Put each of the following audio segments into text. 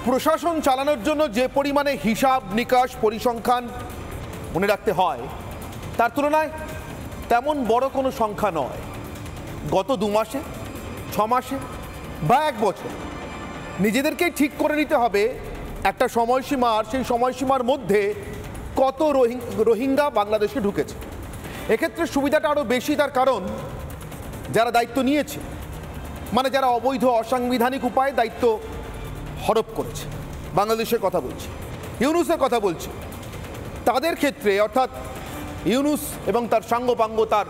প্রশাসন চালানোর জন্য যে পরিমাণে হিসাব নিকাশ পরিসংখ্যান মনে রাখতে হয় তার তুলনায় তেমন বড় কোনো সংখ্যা নয়। গত 2 মাসে, 6 মাসে বা 1 বছর নিজেদেরকেই ঠিক করে নিতে হবে একটা সময়সীমা, আর সেই সময়সীমার মধ্যে কত রোহিঙ্গা বাংলাদেশে ঢুকেছে। এক্ষেত্রে সুবিধাটা আরও বেশি, তার কারণ যারা দায়িত্ব নিয়েছে, মানে যারা অবৈধ অসাংবিধানিক উপায়ে দায়িত্ব হরপ করেছে, বাংলাদেশের কথা বলছি, ইউনুসের কথা বলছি, তাদের ক্ষেত্রে অর্থাৎ ইউনুস এবং তার সাঙ্গপাঙ্গ, তার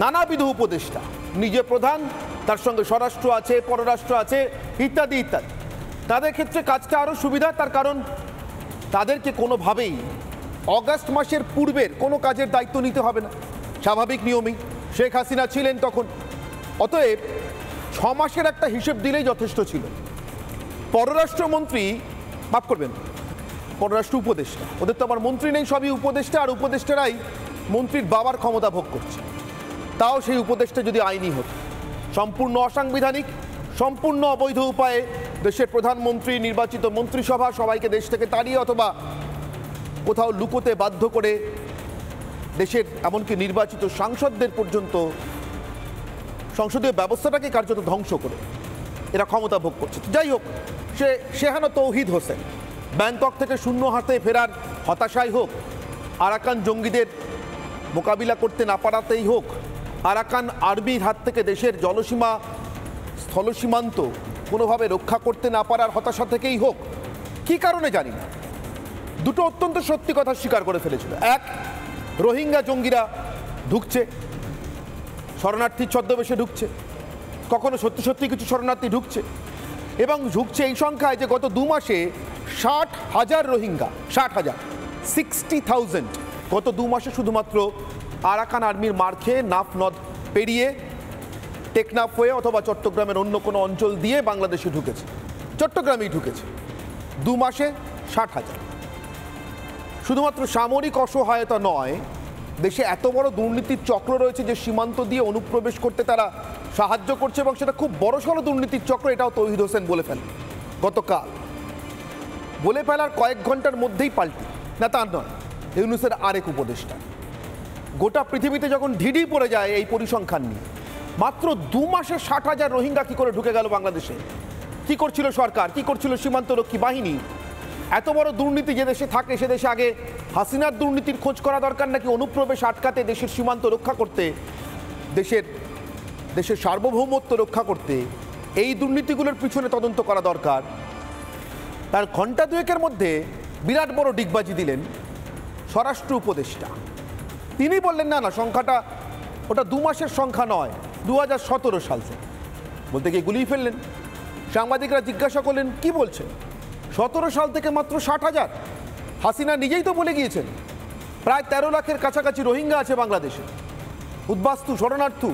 নানাবিধ উপদেষ্টা, নিজে প্রধান, তার সঙ্গে স্বরাষ্ট্র আছে, পররাষ্ট্র আছে, ইত্যাদি ইত্যাদি, তাদের ক্ষেত্রে কাজটা আরও সুবিধা। তার কারণ তাদেরকে কোনোভাবেই অগাস্ট মাসের পূর্বের কোনো কাজের দায়িত্ব নিতে হবে না, স্বাভাবিক নিয়মেই। শেখ হাসিনা ছিলেন তখন, অতএব 6 মাসের একটা হিসেব দিলেই যথেষ্ট ছিল। পররাষ্ট্রমন্ত্রী, মাফ করবেন, পররাষ্ট্র উপদেষ্টা, ওদের তো আমার মন্ত্রী নেই, সবই উপদেষ্টা, আর উপদেষ্টারাই মন্ত্রীর বাবার ক্ষমতা ভোগ করছে। তাও সেই উপদেষ্টা যদি আইনি হতো, সম্পূর্ণ অসাংবিধানিক, সম্পূর্ণ অবৈধ উপায়ে দেশের প্রধানমন্ত্রী, নির্বাচিত মন্ত্রিসভা সবাইকে দেশ থেকে তাড়িয়ে অথবা কোথাও লুকোতে বাধ্য করে দেশের এমনকি নির্বাচিত সাংসদদের পর্যন্ত সংসদীয় ব্যবস্থাটাকে কার্যত ধ্বংস করে এরা ক্ষমতা ভোগ করছে। যাই হোক, সে শেহানা তৌহিদ হোসেন ব্যাংকক থেকে শূন্য হাতে ফেরার হতাশাই হোক, আরাকান জঙ্গিদের মোকাবিলা করতে না পারাতেই হোক, আরাকান আর্মির হাত থেকে দেশের জলসীমা স্থলসীমান্ত কোনোভাবে রক্ষা করতে না পারার হতাশা থেকেই হোক, কী কারণে জানি না, দুটো অত্যন্ত সত্যি কথা স্বীকার করে ফেলেছিল। এক, রোহিঙ্গা জঙ্গিরা ঢুকছে, শরণার্থীর ছদ্মবেশে ঢুকছে, কখনো সত্যি সত্যি কিছু শরণার্থী ঢুকছে, এবং ঢুকছে এই সংখ্যায় যে গত 2 মাসে 60,000 রোহিঙ্গা, 60,000 গত 2 মাসে শুধুমাত্র আরাকান আর্মির মার খেয়ে নাফ নদ পেরিয়ে টেকনাফ হয়ে অথবা চট্টগ্রামের অন্য কোনো অঞ্চল দিয়ে বাংলাদেশে ঢুকেছে, চট্টগ্রামেই ঢুকেছে 2 মাসে 60,000। শুধুমাত্র সামরিক অসহায়তা নয়, দেশে এত বড় দুর্নীতির চক্র রয়েছে যে সীমান্ত দিয়ে অনুপ্রবেশ করতে তারা সাহায্য করছে, এবং সেটা খুব বড়সড় দুর্নীতির চক্র। এটাও তৌহিদ হোসেন বলে ফেলেন গতকাল, বলে ফেলার কয়েক ঘন্টার মধ্যেই পাল্টি না, তা নয়, ইউনুসের আরেক উপদেষ্টা। গোটা পৃথিবীতে যখন ঢিডি পড়ে যায় এই পরিসংখ্যান নিয়ে, মাত্র 2 মাসে 60,000 রোহিঙ্গা কী করে ঢুকে গেল বাংলাদেশে? কী করছিল সরকার, কী করছিল সীমান্তরক্ষী বাহিনী? এত বড় দুর্নীতি যে দেশে থাকে, সে দেশে আগে হাসিনার দুর্নীতির খোঁজ করা দরকার নাকি অনুপ্রবেশ আটকাতে, দেশের সীমান্ত রক্ষা করতে, দেশের সার্বভৌমত্ব রক্ষা করতে এই দুর্নীতিগুলোর পিছনে তদন্ত করা দরকার? তার ঘণ্টা 2-এর মধ্যে বিরাট বড় ডিগবাজি দিলেন স্বরাষ্ট্র উপদেষ্টা। তিনি বললেন না না, সংখ্যাটা ওটা 2 মাসের সংখ্যা নয়, 2017 সাল থেকে। বলতে গিয়ে গুলিয়ে ফেললেন। সাংবাদিকরা জিজ্ঞাসা করলেন কি বলছেন, 17 সাল থেকে মাত্র 60,000? হাসিনা নিজেই তো বলে গিয়েছেন প্রায় 13 লাখের কাছাকাছি রোহিঙ্গা আছে বাংলাদেশে, উদ্বাস্তু, শরণার্থী,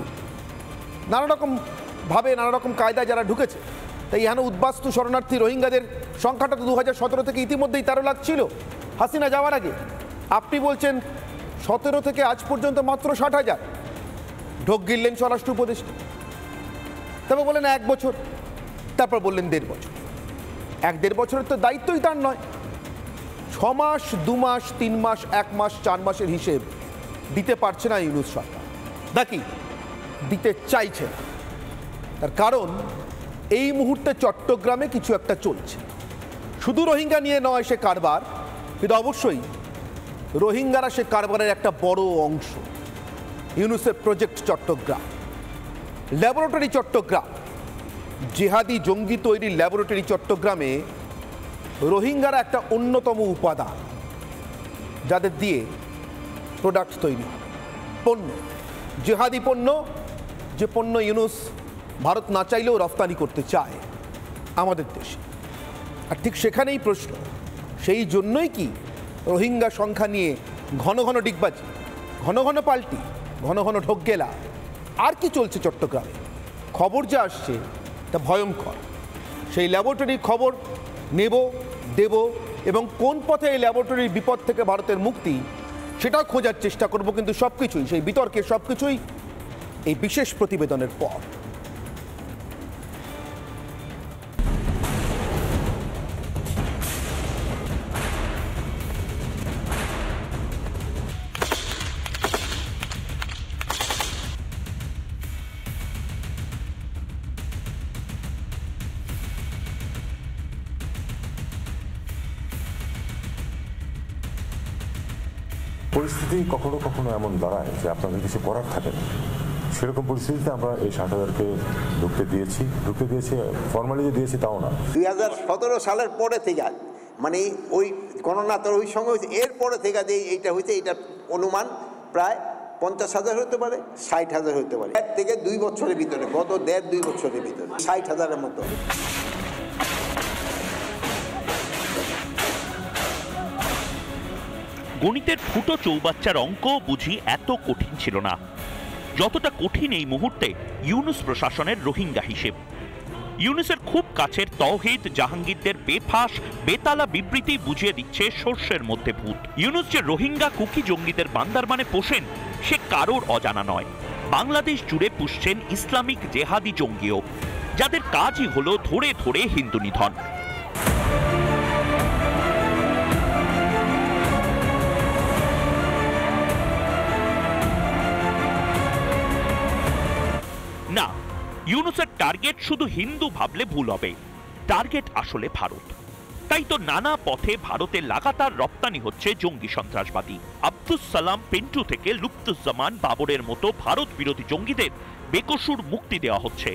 নানা রকম ভাবে, নানা রকম কায়দায় যারা ঢুকেছে। তাই এখানে উদ্বাস্তু, শরণার্থী, রোহিঙ্গাদের সংখ্যাটা তো 2017 থেকে ইতিমধ্যেই 13 লাখ ছিল হাসিনা যাওয়ার আগে। আপনি বলছেন 17 থেকে আজ পর্যন্ত মাত্র 60,000। ঢোক গিললেন স্বরাষ্ট্র উপদেষ্টা। তারপর বললেন 1 বছর, তারপর বললেন 1.5 বছর। 1-1.5 বছরের তো দায়িত্বই তার নয়। 6 মাস, 2 মাস, 3 মাস, 1 মাস, 4 মাসের হিসেব দিতে পারছে না ইউনুস সরকার, নাকি দিতে চাইছে না। তার কারণ এই মুহূর্তে চট্টগ্রামে কিছু একটা চলছে। শুধু রোহিঙ্গা নিয়ে নয় সে কারবার, কিন্তু অবশ্যই রোহিঙ্গারা সে কারবারের একটা বড় অংশ। ইউনুসের প্রজেক্ট চট্টগ্রাম, ল্যাবরেটরি চট্টগ্রাম, জিহাদি জঙ্গি তৈরির ল্যাবরেটরি চট্টগ্রামে রোহিঙ্গারা একটা অন্যতম উপাদান, যাদের দিয়ে প্রোডাক্ট তৈরি হয়, পণ্য, জিহাদি পণ্য, যে পণ্য ইউনুস ভারত না চাইলেও রফতানি করতে চায় আমাদের দেশে। আর ঠিক সেখানেই প্রশ্ন, সেই জন্যই কি রোহিঙ্গা সংখ্যা নিয়ে ঘন ঘন ডিগবাজি, ঘন ঘন পাল্টি, ঘন ঘন ঢোকগেলা? আর কি চলছে চট্টগ্রামে? খবর যা আসছে তা ভয়ঙ্কর। সেই ল্যাবরেটরির খবর নেব, দেব, এবং কোন পথে এই ল্যাবরেটরির বিপদ থেকে ভারতের মুক্তি সেটাও খোঁজার চেষ্টা করব। কিন্তু সবকিছুই, সেই বিতর্কের সবকিছুই এই বিশেষ প্রতিবেদনের পর। পরিস্থিতি কখনো কখনো এমন দাঁড়ায় যে আপনাদের কিছু করার থাকে না। সেরকম পরিস্থিতিতে আমরা এই 60,000-কে ঢুকতে দিয়েছি ফর্মালি যে দিয়েছি তাও না। 2017 সালের পরে থেকে মানে ওই গণনা তো ওই সঙ্গে হয়েছে, এরপরে থেকে যে এইটা হয়েছে, এটা অনুমান প্রায় 50,000 হতে পারে, 60,000 হতে পারে। 1 থেকে 2 বছরের ভিতরে, গত 1.5-2 বছরের ভিতরে 60,000-এর মতো। গণিতের ফুটো চৌবাচ্চার অঙ্ক বুঝি এত কঠিন ছিল না যতটা কঠিন এই মুহূর্তে ইউনুস প্রশাসনের রোহিঙ্গা হিসেব। ইউনুসের খুব কাছের তৌহিদ জাহাঙ্গীরদের বেফাঁস বেতালা বিবৃতি বুঝিয়ে দিচ্ছে সর্ষের মধ্যে ভূত। ইউনুস যে রোহিঙ্গা কুকি জঙ্গিদের বান্দারবানে পোষেন সে কারোর অজানা নয়। বাংলাদেশ জুড়ে পুষছেন ইসলামিক জেহাদি জঙ্গিও, যাদের কাজই হলো ধরে ধরে হিন্দু নিধন। না, ইউনুসের টার্গেট শুধু হিন্দু ভাবলে ভুল হবে। টার্গেট আসলে ভারত। তাই তো নানা পথে ভারতে লাগাতার রপ্তানি হচ্ছে জঙ্গি সন্ত্রাসবাদী। আব্দুস সালাম পিন্টু থেকে লুৎফুজ্জামান বাবরের মতো ভারত বিরোধী জঙ্গিদের বেকসুর মুক্তি দেওয়া হচ্ছে।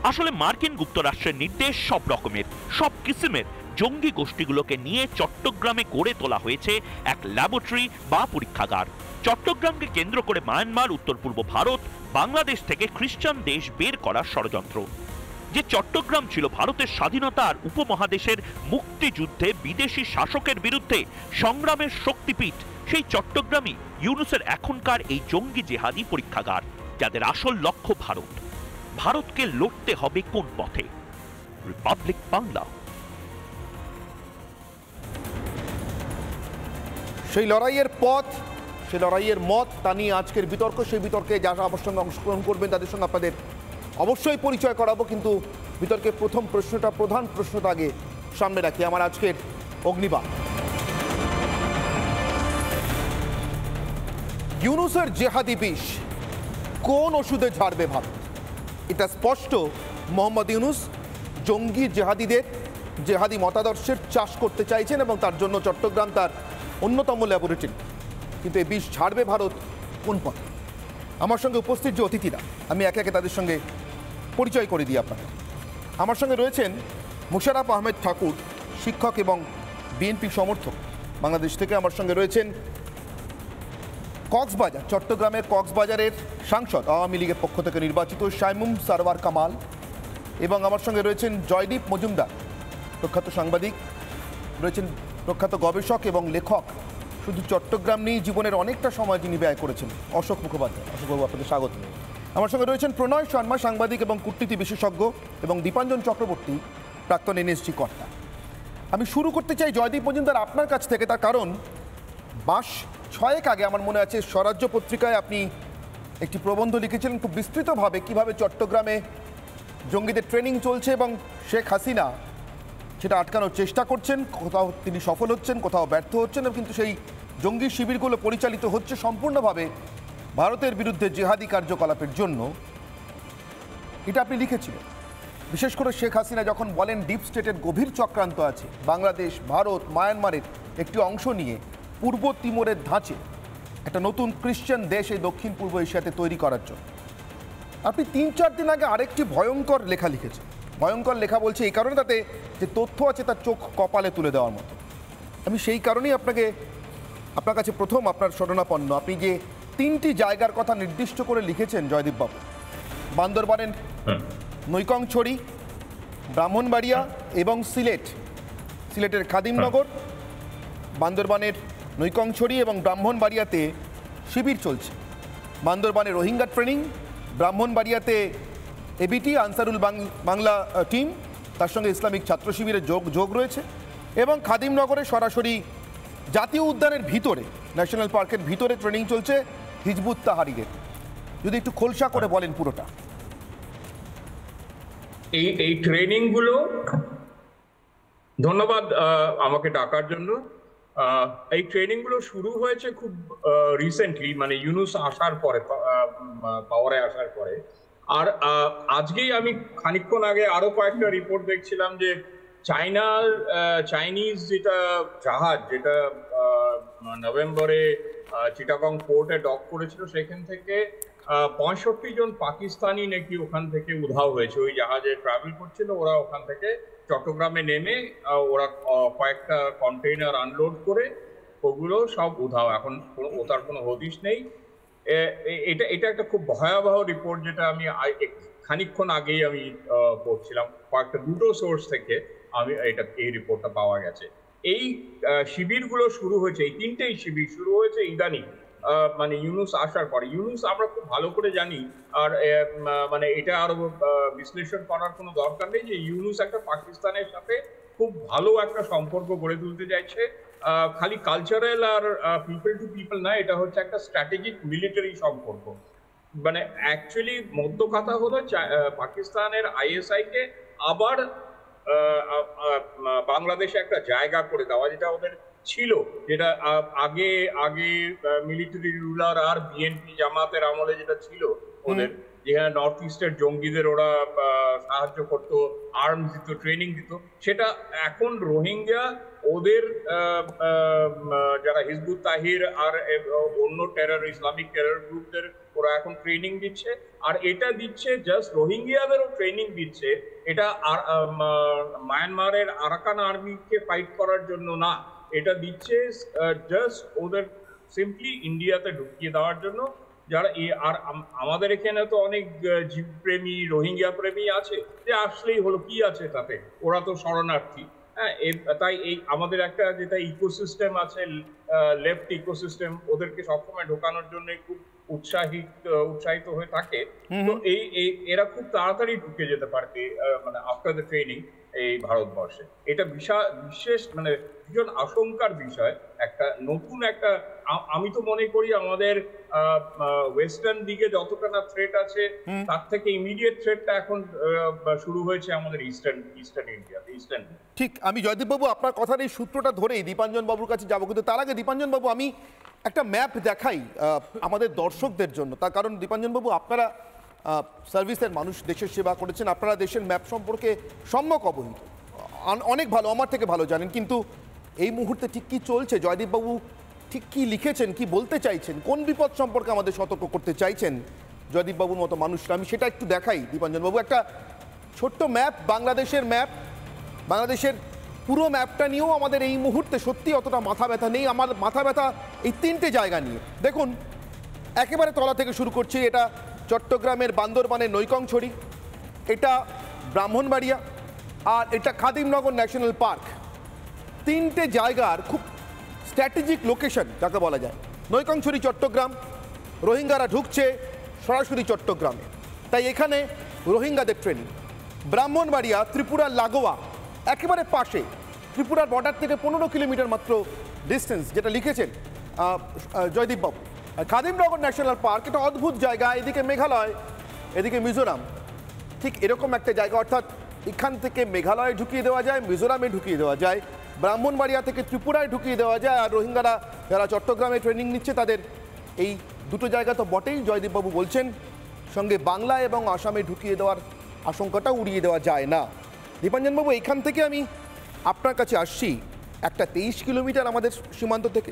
আসলে মার্কিন যুক্তরাষ্ট্রের নির্দেশ সব রকমের সব কিসিমের জঙ্গি গোষ্ঠীগুলোকে নিয়ে চট্টগ্রামে গড়ে তোলা হয়েছে এক ল্যাবরেটরি বা পরীক্ষাগার। চট্টগ্রামকে কেন্দ্র করে মায়ানমার, উত্তর পূর্ব ভারত, বাংলাদেশ থেকে খ্রিস্টান দেশ বের করার ষড়যন্ত্র। যে চট্টগ্রাম ছিল ভারতের স্বাধীনতা আর উপমহাদেশের মুক্তিযুদ্ধে বিদেশি শাসকের বিরুদ্ধে সংগ্রামের শক্তিপীঠ, সেই চট্টগ্রামই ইউনুসের এখনকার এই জঙ্গি জেহাদি পরীক্ষাগার, যাদের আসল লক্ষ্য ভারত। ভারতকে লড়তে হবে কোন পথে? রিপাবলিক বাংলা। সেই লড়াইয়ের পথ, সেই লড়াইয়ের মত, তা নিয়ে আজকের বিতর্ক। সেই বিতর্কে যারা আমার সঙ্গে অংশগ্রহণ করবেন তাদের সঙ্গে আপনাদের অবশ্যই পরিচয় করাবো, কিন্তু বিতর্কের প্রধান প্রশ্নটা আগে সামনে রাখি। আমার আজকের অগ্নিবাণ, ইউনুসের জেহাদি বিষ কোন ওষুধে ঝাড়বে ভারত? এটা স্পষ্ট, মোহাম্মদ ইউনুস জঙ্গি জেহাদিদের জেহাদি মতাদর্শের চাষ করতে চাইছেন এবং তার জন্য চট্টগ্রাম তার অন্যতম ল্যাবরেটরি। কিন্তু এই বিষ ঝাড়বে ভারত কোন পথে? আমার সঙ্গে উপস্থিত যে অতিথিরা, আমি একে একে তাদের সঙ্গে পরিচয় করে দিই আপনাদের। আমার সঙ্গে রয়েছেন মুশাররফ আহমেদ ঠাকুর, শিক্ষক এবং বিএনপি সমর্থক, বাংলাদেশ থেকে। আমার সঙ্গে রয়েছেন কক্সবাজার, চট্টগ্রামের কক্সবাজারের সাংসদ, আওয়ামী লীগের পক্ষ থেকে নির্বাচিত শাইমুম সারওয়ার কামাল। এবং আমার সঙ্গে রয়েছেন জয়দীপ মজুমদার, প্রখ্যাত সাংবাদিক, রয়েছেন প্রখ্যাত গবেষক এবং লেখক। শুধু চট্টগ্রাম নিয়েই জীবনের অনেকটা সময় যিনি ব্যয় করেছেন, অশোক মুখোপাধ্যায়। অশোকবাবু, আপনাদের স্বাগত। আমার সঙ্গে রয়েছেন প্রণয় শর্মা, সাংবাদিক এবং কূটনীতি বিশেষজ্ঞ, এবং দীপাঞ্জন চক্রবর্তী, প্রাক্তন এনএসজি কর্তা। আমি শুরু করতে চাই জয়দীপ মজুমদার আপনার কাছ থেকে, তার কারণ মাস 6 আগে আমার মনে আছে স্বরাজ্য পত্রিকায় আপনি একটি প্রবন্ধ লিখেছিলেন খুব বিস্তৃতভাবে, কিভাবে চট্টগ্রামে জঙ্গিদের ট্রেনিং চলছে এবং শেখ হাসিনা সেটা আটকানোর চেষ্টা করছেন। কোথাও তিনি সফল হচ্ছেন, কোথাও ব্যর্থ হচ্ছেন, কিন্তু সেই জঙ্গি শিবিরগুলো পরিচালিত হচ্ছে সম্পূর্ণভাবে ভারতের বিরুদ্ধে জেহাদি কার্যকলাপের জন্য। এটা আপনি লিখেছিলেন। বিশেষ করে শেখ হাসিনা যখন বলেন ডিপ স্টেটের গভীর চক্রান্ত আছে বাংলাদেশ, ভারত, মায়ানমারের একটি অংশ নিয়ে পূর্ব তিমোরের ধাঁচে একটা নতুন খ্রিশ্চান দেশ এই দক্ষিণ পূর্ব এশিয়াতে তৈরি করার জন্য। আপনি 3-4 দিন আগে আরেকটি ভয়ঙ্কর লেখা লিখেছেন। ভয়ঙ্কর লেখা বলছে এই কারণে তাতে যে তথ্য আছে তার চোখ কপালে তুলে দেওয়ার মতো। আমি সেই কারণেই আপনার কাছে প্রথম আপনার শরণাপন্ন। আপনি যে 3টি জায়গার কথা নির্দিষ্ট করে লিখেছেন জয়দীপবাবু, বান্দরবানের নৈকংছড়ি, ব্রাহ্মণবাড়িয়া এবং সিলেটের খাদিমনগর, বান্দরবানের নৈকংছড়ি এবং ব্রাহ্মণবাড়িয়াতে শিবির চলছে। বান্দরবানে রোহিঙ্গা ট্রেনিং, ব্রাহ্মণবাড়িয়াতে এবিটি আনসারুল বাংলা টিম, তার সঙ্গে ইসলামিক ছাত্র শিবিরের যোগ রয়েছে, এবং খাদিমনগরে সরাসরি জাতীয় উদ্যানের ভিতরে, ন্যাশনাল পার্কের ভিতরে ট্রেনিং চলছে হিজবুত তাহরিরের। যদি একটু খোলসা করে বলেন পুরোটা। এই ট্রেনিংগুলো, ধন্যবাদ আমাকে ডাকার জন্য। এই ট্রেনিংগুলো শুরু হয়েছে খুব রিসেন্টলি, মানে ইউনুস আসার পরে, পাওয়ারে আসার পরে। আর আজকেই আমি খানিকক্ষণ আগে আরো কয়েকটা রিপোর্ট দেখছিলাম যে চাইনিজ যেটা জাহাজ যেটা নভেম্বরে চিটাগং পোর্টে ডক করেছিল, সেখান থেকে 65 জন পাকিস্তানি নাকি ওখান থেকে উধাও হয়েছে। ওই জাহাজে ট্রাভেল করছিল, ওরা ওখান থেকে চট্টগ্রামে নেমে ওরা কয়েকটা কন্টেইনার আনলোড করে ওগুলো সব উধাও, এখন ওটার কোনো হদিশ নেই। এটা একটা খুব ভয়াবহ রিপোর্ট, যেটা আমি খানিকক্ষণ আগেই আমি পড়ছিলাম কয়েকটা দুটো সোর্স থেকে এই রিপোর্টটা পাওয়া গেছে। এই শিবিরগুলো শুরু হয়েছে, এই তিনটেই শিবির শুরু হয়েছে ইদানিং, মানে ইউনুস আসার পরে। ইউনুস আমরা খুব ভালো করে জানি, আর মানে এটা আরো বিশ্লেষণ করার কোনো দরকার নেই যে ইউনুস একটা পাকিস্তানের সাথে খুব ভালো একটা সম্পর্ক গড়ে তুলতে চাইছে। খালি কালচারাল আর পিপল টু পিপল না, এটা হচ্ছে একটা স্ট্র্যাটেজিক মিলিটারি সম্পর্ক। মানে অ্যাকচুয়ালি মধ্য কথা হলো পাকিস্তানের আইএসআই কে আবার বাংলাদেশে একটা জায়গা করে দেওয়া, যেটা ওদের ছিল, যেটা আগে মিলিটারি রুলার আর বিএনপি জামাতের আমলে যেটা ছিল ওদের, যেখানে নর্থ ইস্টের জঙ্গিদের ওরা সাহায্য করতো, আর্মস দিত, ট্রেনিং দিত, সেটা এখন রোহিঙ্গা ওদের যারা হিজবুত তাহির আর অন্য ইসলামিক টেরর গ্রুপদের ওরা এখন ট্রেনিং দিচ্ছে। আর এটা দিচ্ছে জাস্ট রোহিঙ্গিয়াদেরও ট্রেনিং দিচ্ছে, এটা মায়ানমারের আরাকান আর্মিকে ফাইট করার জন্য না, এটা দিচ্ছে জাস্ট ওদের সিম্পলি ইন্ডিয়াতে ঢুকিয়ে দেওয়ার জন্য। যারা আর আমাদের এখানে তো অনেক জীবপ্রেমী রোহিঙ্গা প্রেমী আছে, যে আসলেই হলো, কি আছে তাতে, ওরা তো শরণার্থী। হ্যাঁ, তাই এই আমাদের একটা যেটা ইকোসিস্টেম আছে, লেফট ইকোসিস্টেম, ওদেরকে সবসময় ঢোকানোর জন্য খুব উৎসাহিত হয়ে থাকে। তো এরা খুব তাড়াতাড়ি ঢুকে যেতে পারবে মানে আফটার দ্য ট্রেনিং এই ভারতবর্ষে। এটা বিশেষ মানে ভীষণ আশঙ্কার বিষয়। একটা নতুন একটা, আমি তো মনে করি আমাদের ওয়েস্টার্ন দিকে যতটা না থ্রেট আছে, তার থেকে ইমিডিয়েট থ্রেটটা এখন শুরু হয়েছে আমাদের ইস্টার্ন ইন্ডিয়াতে, ইস্টার্ন। ঠিক, আমি জয়দীপ বাবু আপনার কথার এই সূত্রটা ধরেই দীপাঞ্জন বাবুর কাছে যাবো, কিন্তু তার আগে দীপাঞ্জন বাবু আমি একটা ম্যাপ দেখাই আমাদের দর্শকদের জন্য। তার কারণ দীপাঞ্জন বাবু, আপনারা সার্ভিসের মানুষ, দেশের সেবা করেছেন, আপনারা দেশের ম্যাপ সম্পর্কে সম্যক অবহিত, অনেক ভালো, আমার থেকে ভালো জানেন। কিন্তু এই মুহূর্তে ঠিক কী চলছে, জয়দীপ বাবু ঠিক কী লিখেছেন, কি বলতে চাইছেন, কোন বিপদ সম্পর্কে আমাদের সতর্ক করতে চাইছেন জয়দীপ বাবুর মতো মানুষরা, আমি সেটা একটু দেখাই। দীপাঞ্জন বাবু, একটা ছোট্ট ম্যাপ, বাংলাদেশের ম্যাপ, বাংলাদেশের পুরো ম্যাপটা নিয়েও আমাদের এই মুহূর্তে সত্যি অতটা মাথা ব্যথা নেই। আমার মাথা ব্যথা এই তিনটে জায়গা নিয়ে। দেখুন, একেবারে তলা থেকে শুরু করছি। এটা চট্টগ্রামের বান্দরবানের নৈকংছড়ি, এটা ব্রাহ্মণবাড়িয়া, আর এটা খাদিমনগর ন্যাশনাল পার্ক। তিনটে জায়গার খুব স্ট্র্যাটেজিক লোকেশন যাকে বলা যায়। নৈকংছড়ি চট্টগ্রাম, রোহিঙ্গারা ঢুকছে সরাসরি চট্টগ্রামে, তাই এখানে রোহিঙ্গাদের ট্রেনিং। ব্রাহ্মণবাড়িয়া ত্রিপুরার লাগোয়া, একেবারে পাশে, ত্রিপুরার বর্ডার থেকে 15 কিলোমিটার মাত্র ডিস্টেন্স, যেটা লিখেছেন জয়দীপ বাবু। খাদিমনগর ন্যাশনাল পার্ক, এটা অদ্ভুত জায়গা, এদিকে মেঘালয়, এদিকে মিজোরাম, ঠিক এরকম একটা জায়গা। অর্থাৎ এখান থেকে মেঘালয়ে ঢুকিয়ে দেওয়া যায়, মিজোরামে ঢুকিয়ে দেওয়া যায়, ব্রাহ্মণবাড়িয়া থেকে ত্রিপুরায় ঢুকিয়ে দেওয়া যায়, আর রোহিঙ্গারা যারা চট্টগ্রামে ট্রেনিং নিচ্ছে তাদের এই দুটো জায়গা তো বটেই, জয়দীপবাবু বলছেন, সঙ্গে বাংলা এবং আসামে ঢুকিয়ে দেওয়ার আশঙ্কাটা উড়িয়ে দেওয়া যায় না। দীপাঞ্জনবাবু, এখান থেকে আমি আপনার কাছে আসছি। একটা 23 কিলোমিটার আমাদের সীমান্ত থেকে,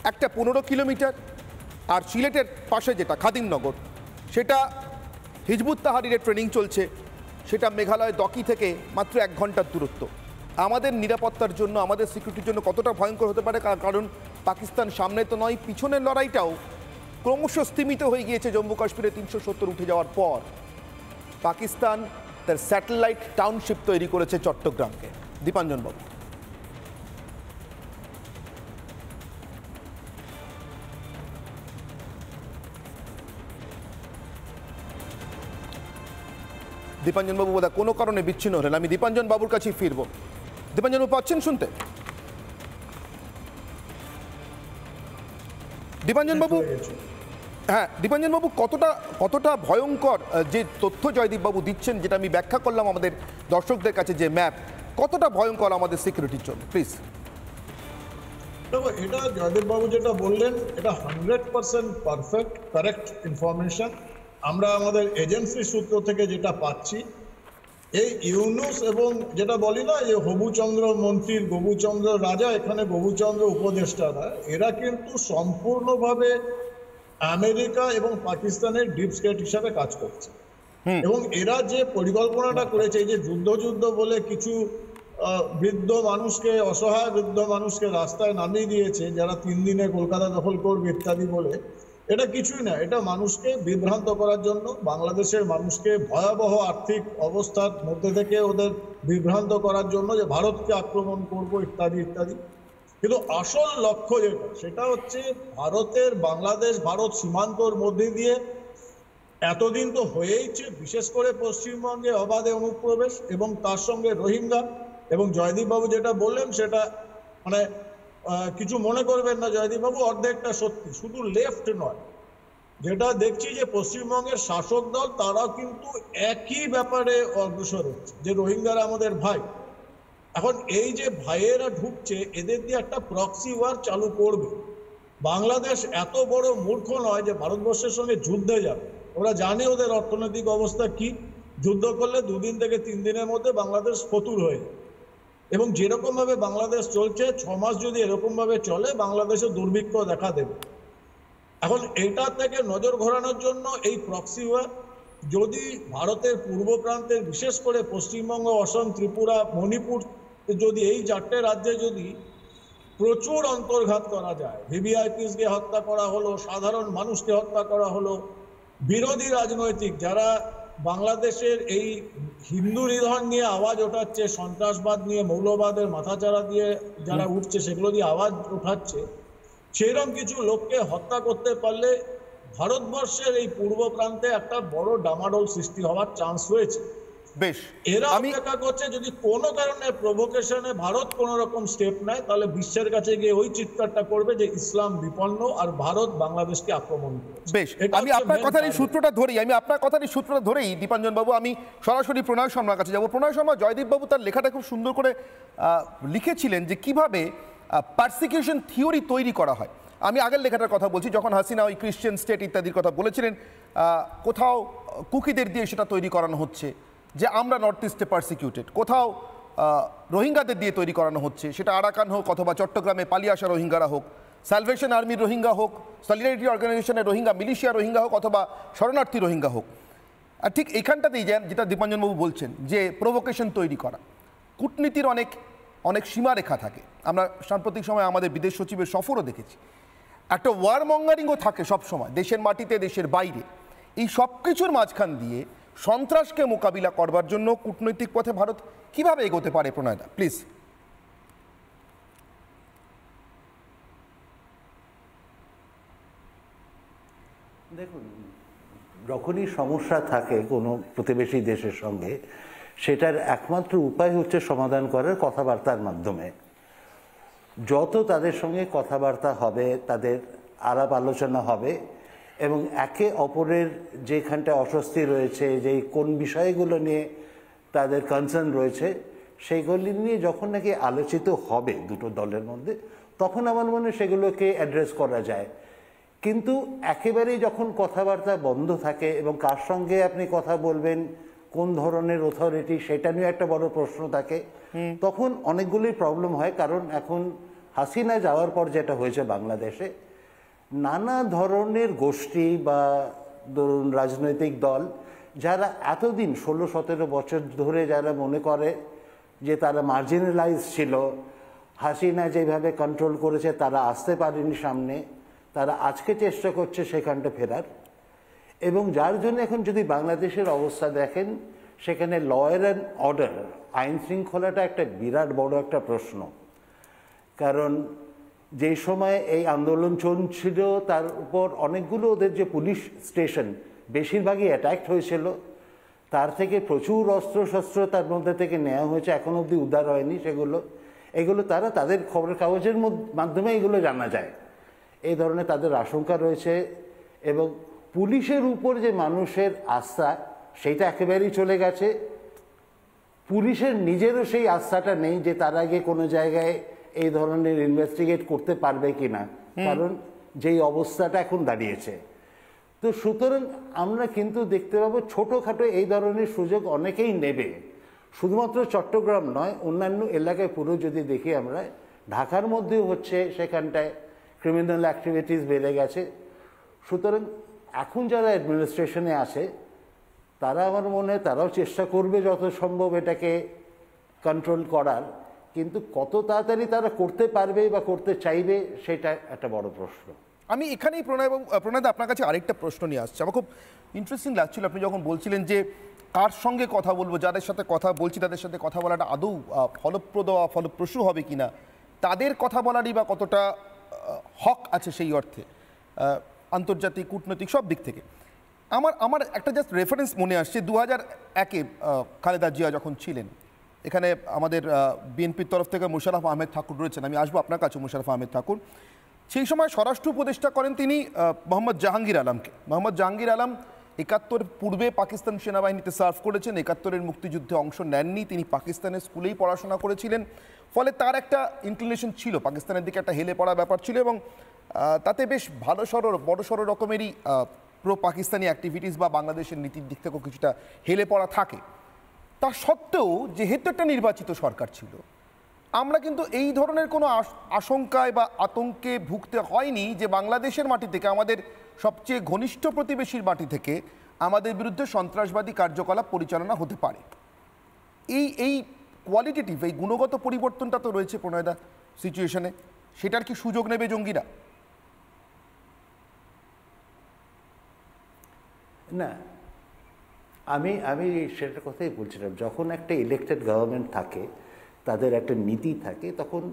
একটা 15 কিলোমিটার, আর সিলেটের পাশে যেটা খাদিমনগর, সেটা হিজবুত তাহরিরের ট্রেনিং চলছে, সেটা মেঘালয় দকি থেকে মাত্র 1 ঘন্টার দূরত্ব। আমাদের নিরাপত্তার জন্য, আমাদের সিকিউরিটির জন্য কতটা ভয়ঙ্কর হতে পারে, কারণ পাকিস্তান সামনে তো নয়, পিছনের লড়াইটাও ক্রমশ স্তিমিত হয়ে গিয়েছে জম্মু কাশ্মীরে 370 উঠে যাওয়ার পর। পাকিস্তান তার স্যাটেলাইট টাউনশিপ তৈরি করেছে চট্টগ্রামকে। দীপাঞ্জনবাবু, দীপাঞ্জনবাবু বোধহয় কোনো কারণে বিচ্ছিন্ন হলেন, আমি দীপাঞ্জন বাবুর কাছেই ফিরব। দীপাঞ্জনবাবু পাচ্ছেন শুনতে? দীপাঞ্জনবাবু, হ্যাঁ দীপাঞ্জনবাবু, কতটা ভয়ঙ্কর যে তথ্য জয়দীপবাবু দিচ্ছেন, যেটা আমি ব্যাখ্যা করলাম আমাদের দর্শকদের কাছে, যে ম্যাপ কতটা ভয়ঙ্কর আমাদের সিকিউরিটির জন্য, প্লিজ। এটা জয়দীপবাবু যেটা বললেন, এটা 100% পারফেক্ট কারেক্ট ইনফরমেশন। আমরা আমাদের এজেন্সি সূত্র থেকে যেটা পাচ্ছি, এই ইউনুস এবং যেটা বলি না যে হবুচন্দ্র মন্ত্রীর গবুচন্দ্র রাজা, এখানে গবুচন্দ্র উপদেষ্টারা, এরা কিন্তু সম্পূর্ণভাবে আমেরিকা এবং পাকিস্তানের ডিপ স্টেট হিসাবে কাজ করছে। এবং এরা যে পরিকল্পনাটা করেছে, এই যে যুদ্ধ বলে কিছু বৃদ্ধ মানুষকে, অসহায় বৃদ্ধ মানুষকে রাস্তায় নামিয়ে দিয়েছে যারা 3 দিনে কলকাতা দখল করবে ইত্যাদি বলে, এটা কিছুই না, এটা মানুষকে বিভ্রান্ত করার জন্য, বাংলাদেশের মানুষকে ভয়াবহ আর্থিক অবস্থার মধ্যে থেকে ওদের বিভ্রান্ত করার জন্য যে ভারতকে আক্রমণ করব ইত্যাদি ইত্যাদি। কিন্তু আসল লক্ষ্য যেটা, সেটা হচ্ছে ভারতের বাংলাদেশ ভারত সীমান্তর মধ্যে দিয়ে এতদিন তো হয়েইছে, বিশেষ করে পশ্চিমবঙ্গে অবাধে অনুপ্রবেশ এবং তার সঙ্গে রোহিঙ্গা। এবং জয়দীপ বাবু যেটা বললেন সেটা মানে কিছু মনে করবেন না জয়দীপ বাবু, অর্ধেকটা সত্যি, শুধু লেফট নয়, যেটা দেখছি যে পশ্চিমবঙ্গের শাসক দল তারাও কিন্তু একই ব্যাপারে অগ্রসর হচ্ছে, যে রোহিঙ্গারা আমাদের ভাই। এখন এই যে ভাইয়েরা ঢুকছে, এদের দিয়ে একটা প্রক্সি ওয়ার চালু করবে। বাংলাদেশ এত বড় মূর্খ নয় যে ভারতবর্ষের সঙ্গে যুদ্ধে যাবে, ওরা জানে ওদের অর্থনৈতিক অবস্থা কি, যুদ্ধ করলে 2 দিন থেকে 3 দিনের মধ্যে বাংলাদেশ ফতুর হয়ে যায়। এবং যেরকম ভাবে বাংলাদেশ চলছে, 6 মাস যদি এরকম ভাবে চলে, বাংলাদেশে দুর্ভিক্ষ দেখা দেবে। এখন এটা থেকে নজর ঘোরানোর জন্য এই প্রক্সি ওয়ার, যদি ভারতের পূর্ব প্রান্তের বিশেষ করে পশ্চিমবঙ্গ, অসম, ত্রিপুরা, মণিপুর, যদি এই 4টে রাজ্যে যদি প্রচুর অন্তর্ঘাত করা যায়, ভিভিআইপিসকে হত্যা করা হলো, সাধারণ মানুষকে হত্যা করা হলো, বিরোধী রাজনৈতিক যারা বাংলাদেশের এই হিন্দু নিধন নিয়ে আওয়াজ ওঠাচ্ছে, সন্ত্রাসবাদ নিয়ে, মৌলবাদের মাথাচাড়া দিয়ে যারা উঠছে, সেগুলো দিয়ে আওয়াজ ওঠাচ্ছে, সেরকম কিছু লোককে হত্যা করতে পারলে ভারতবর্ষের এই পূর্ব প্রান্তে একটা বড় ডামাডোল সৃষ্টি হওয়ার চান্স রয়েছে। বেশ, এরা অপেক্ষা করছে যদি কোনো কারণে প্রভোকেশনে ভারত কোনো রকম স্টেপ নেয়, তাহলে বিশ্বের কাছে গিয়ে ওই চিৎকারটা করবে যে ইসলাম বিপন্ন আর ভারত বাংলাদেশকে আক্রমণ করছে। বেশ, আমি আপনার কথার এই সূত্রটা ধরেই দীপাঞ্জন বাবু, আমি সরাসরি প্রণয় শর্মার কাছে যাব। প্রণয় শর্মা, জয়দীপ বাবু তার লেখাটা খুব সুন্দর করে লিখেছিলেন যে কিভাবে পারসিকিউশন থিওরি তৈরি করা হয়। আমি আগের লেখাটার কথা বলছি, যখন হাসিনা ওই ক্রিশ্চিয়ান স্টেট ইত্যাদির কথা বলেছিলেন, কোথাও কুকিদের দিয়ে সেটা তৈরি করানো হচ্ছে যে আমরা নর্থ ইস্টে পারসিকিউটেড, কোথাও রোহিঙ্গাদের দিয়ে তৈরি করানো হচ্ছে, সেটা আরাকান হোক অথবা চট্টগ্রামে পালিয়ে আসা রোহিঙ্গারা হোক, সালভেশন আর্মির রোহিঙ্গা হোক, সলিডারিটি অর্গানাইজেশনের রোহিঙ্গা, মিলিশিয়া রোহিঙ্গা হোক অথবা শরণার্থী রোহিঙ্গা হোক। আর ঠিক এইখানটাতেই যেটা দীপাঞ্জনবাবু বলছেন যে প্রভোকেশন তৈরি করা, কূটনীতির অনেক সীমারেখা থাকে। আমরা সাম্প্রতিক সময় আমাদের বিদেশ সচিবের সফরও দেখেছি, একটা ওয়ার মঙ্গারিংও থাকে সবসময়, দেশের মাটিতে, দেশের বাইরে। এই সব কিছুর মাঝখান দিয়ে সন্ত্রাসকে মোকাবিলা করবার জন্য কূটনৈতিক পথে ভারত কিভাবে এগোতে পারে? প্রণয়দা প্লিজ। দেখুন, যখনই সমস্যা থাকে কোনো প্রতিবেশী দেশের সঙ্গে, সেটার একমাত্র উপায় হচ্ছে সমাধান করার কথাবার্তার মাধ্যমে। যত তাদের সঙ্গে কথাবার্তা হবে, তাদের আলাপ আলোচনা হবে এবং একে অপরের যেখানটা অস্বস্তি রয়েছে, যে কোন বিষয়গুলো নিয়ে তাদের কনসার্ন রয়েছে, সেইগুলি নিয়ে যখন নাকি আলোচিত হবে দুটো দলের মধ্যে, তখন আমার মনে হয় সেগুলোকে অ্যাড্রেস করা যায়। কিন্তু একেবারেই যখন কথাবার্তা বন্ধ থাকে এবং কার সঙ্গে আপনি কথা বলবেন, কোন ধরনের অথরিটি, সেটা নিয়ে একটা বড় প্রশ্ন থাকে, তখন অনেকগুলোই প্রবলেম হয়। কারণ এখন হাসিনা যাওয়ার পর যেটা হয়েছে বাংলাদেশে, নানা ধরনের গোষ্ঠী বা ধরুন রাজনৈতিক দল, যারা এতদিন 16-17 বছর ধরে যারা মনে করে যে তারা মার্জিনালাইজ ছিল, হাসিনা যেভাবে কন্ট্রোল করেছে তারা আসতে পারেনি সামনে, তারা আজকে চেষ্টা করছে সেখানটা ফেরার। এবং যার জন্য এখন যদি বাংলাদেশের অবস্থা দেখেন, সেখানে ল অ্যান্ড অর্ডার, আইন শৃঙ্খলাটা একটা বিরাট বড় একটা প্রশ্ন। কারণ যেই সময় এই আন্দোলন চলছিল, তার উপর অনেকগুলো ওদের যে পুলিশ স্টেশন বেশিরভাগই অ্যাট্যাক্ট হয়েছিল, তার থেকে প্রচুর অস্ত্রশস্ত্র তার মধ্যে থেকে নেওয়া হয়েছে, এখনো অবধি উদ্ধার হয়নি এগুলো তারা তাদের খবরের কাগজের মাধ্যমে এগুলো জানা যায়। এই ধরনের তাদের আশঙ্কা রয়েছে। এবং পুলিশের উপর যে মানুষের আস্থা, সেইটা একেবারেই চলে গেছে। পুলিশের নিজেরও সেই আস্থাটা নেই যে তার আগে কোনো জায়গায় এই ধরনের ইনভেস্টিগেট করতে পারবে কিনা, কারণ যেই অবস্থাটা এখন দাঁড়িয়েছে। তো সুতরাং আমরা কিন্তু দেখতে পাবো ছোটোখাটো এই ধরনের সুযোগ অনেকেই নেবে। শুধুমাত্র চট্টগ্রাম নয়, অন্যান্য এলাকায় পুরো যদি দেখি আমরা, ঢাকার মধ্যেও হচ্ছে, সেখানটায় ক্রিমিনাল অ্যাক্টিভিটিস বেড়ে গেছে। সুতরাং এখন যারা অ্যাডমিনিস্ট্রেশনে আসে তারা, আমার মনে হয় তারাও চেষ্টা করবে যত সম্ভব এটাকে কন্ট্রোল করার, কিন্তু কত তাড়াতাড়ি তারা করতে পারবে বা করতে চাইবে সেটা একটা বড় প্রশ্ন। আমি এখানেই প্রণয়দা আপনার কাছে আরেকটা প্রশ্ন নিয়ে আসছি। আমার খুব ইন্টারেস্টিং লাগছিল আপনি যখন বলছিলেন যে কার সঙ্গে কথা বলবো, যাদের সাথে কথা বলছি তাদের সাথে কথা বলাটা আদৌ ফলপ্রদ বা ফলপ্রসূ হবে কিনা, তাদের কথা বলারই বা কতটা হক আছে সেই অর্থে আন্তর্জাতিক কূটনৈতিক সব দিক থেকে। আমার একটা জাস্ট রেফারেন্স মনে আসছে, 2001-এ খালেদা জিয়া যখন ছিলেন এখানে, আমাদের বিএনপির তরফ থেকে মোশাররফ আহমেদ ঠাকুর রয়েছেন, আমি আসবো আপনার কাছে মোশাররফ আহমেদ ঠাকুর। সেই সময় স্বরাষ্ট্র উপদেষ্টা করেন তিনি মোহাম্মদ জাহাঙ্গীর আলমকে। মোহাম্মদ জাহাঙ্গীর আলম 71 পূর্বে পাকিস্তান সেনাবাহিনীতে সার্ভ করেছেন, 71-এর মুক্তিযুদ্ধে অংশ নেননি, তিনি পাকিস্তানের স্কুলেই পড়াশোনা করেছিলেন, ফলে তার একটা ইনক্লিনেশন ছিল, পাকিস্তানের দিকে একটা হেলে পড়া ব্যাপার ছিল, এবং তাতে বেশ বড়সড় রকমেরই প্রো পাকিস্তানি অ্যাক্টিভিটিস বা বাংলাদেশের নীতির দিক থেকেও কিছুটা হেলে পড়া থাকে। তা সত্ত্বেও যেহেতু একটা নির্বাচিত সরকার ছিল, আমরা কিন্তু এই ধরনের কোনো আশঙ্কায় বা আতঙ্কে ভুগতে হয়নি যে বাংলাদেশের মাটি থেকে, আমাদের সবচেয়ে ঘনিষ্ঠ প্রতিবেশীর মাটি থেকে আমাদের বিরুদ্ধে সন্ত্রাসবাদী কার্যকলাপ পরিচালনা হতে পারে। এই কোয়ালিটেটিভ, এই গুণগত পরিবর্তনটা তো রয়েছে প্রণয়দা সিচুয়েশনে, সেটার কি সুযোগ নেবে জঙ্গিরা? না, আমি সেটার কথাই বলছিলাম, যখন একটা ইলেকটেড গভর্নমেন্ট থাকে, তাদের একটা নীতি থাকে, তখন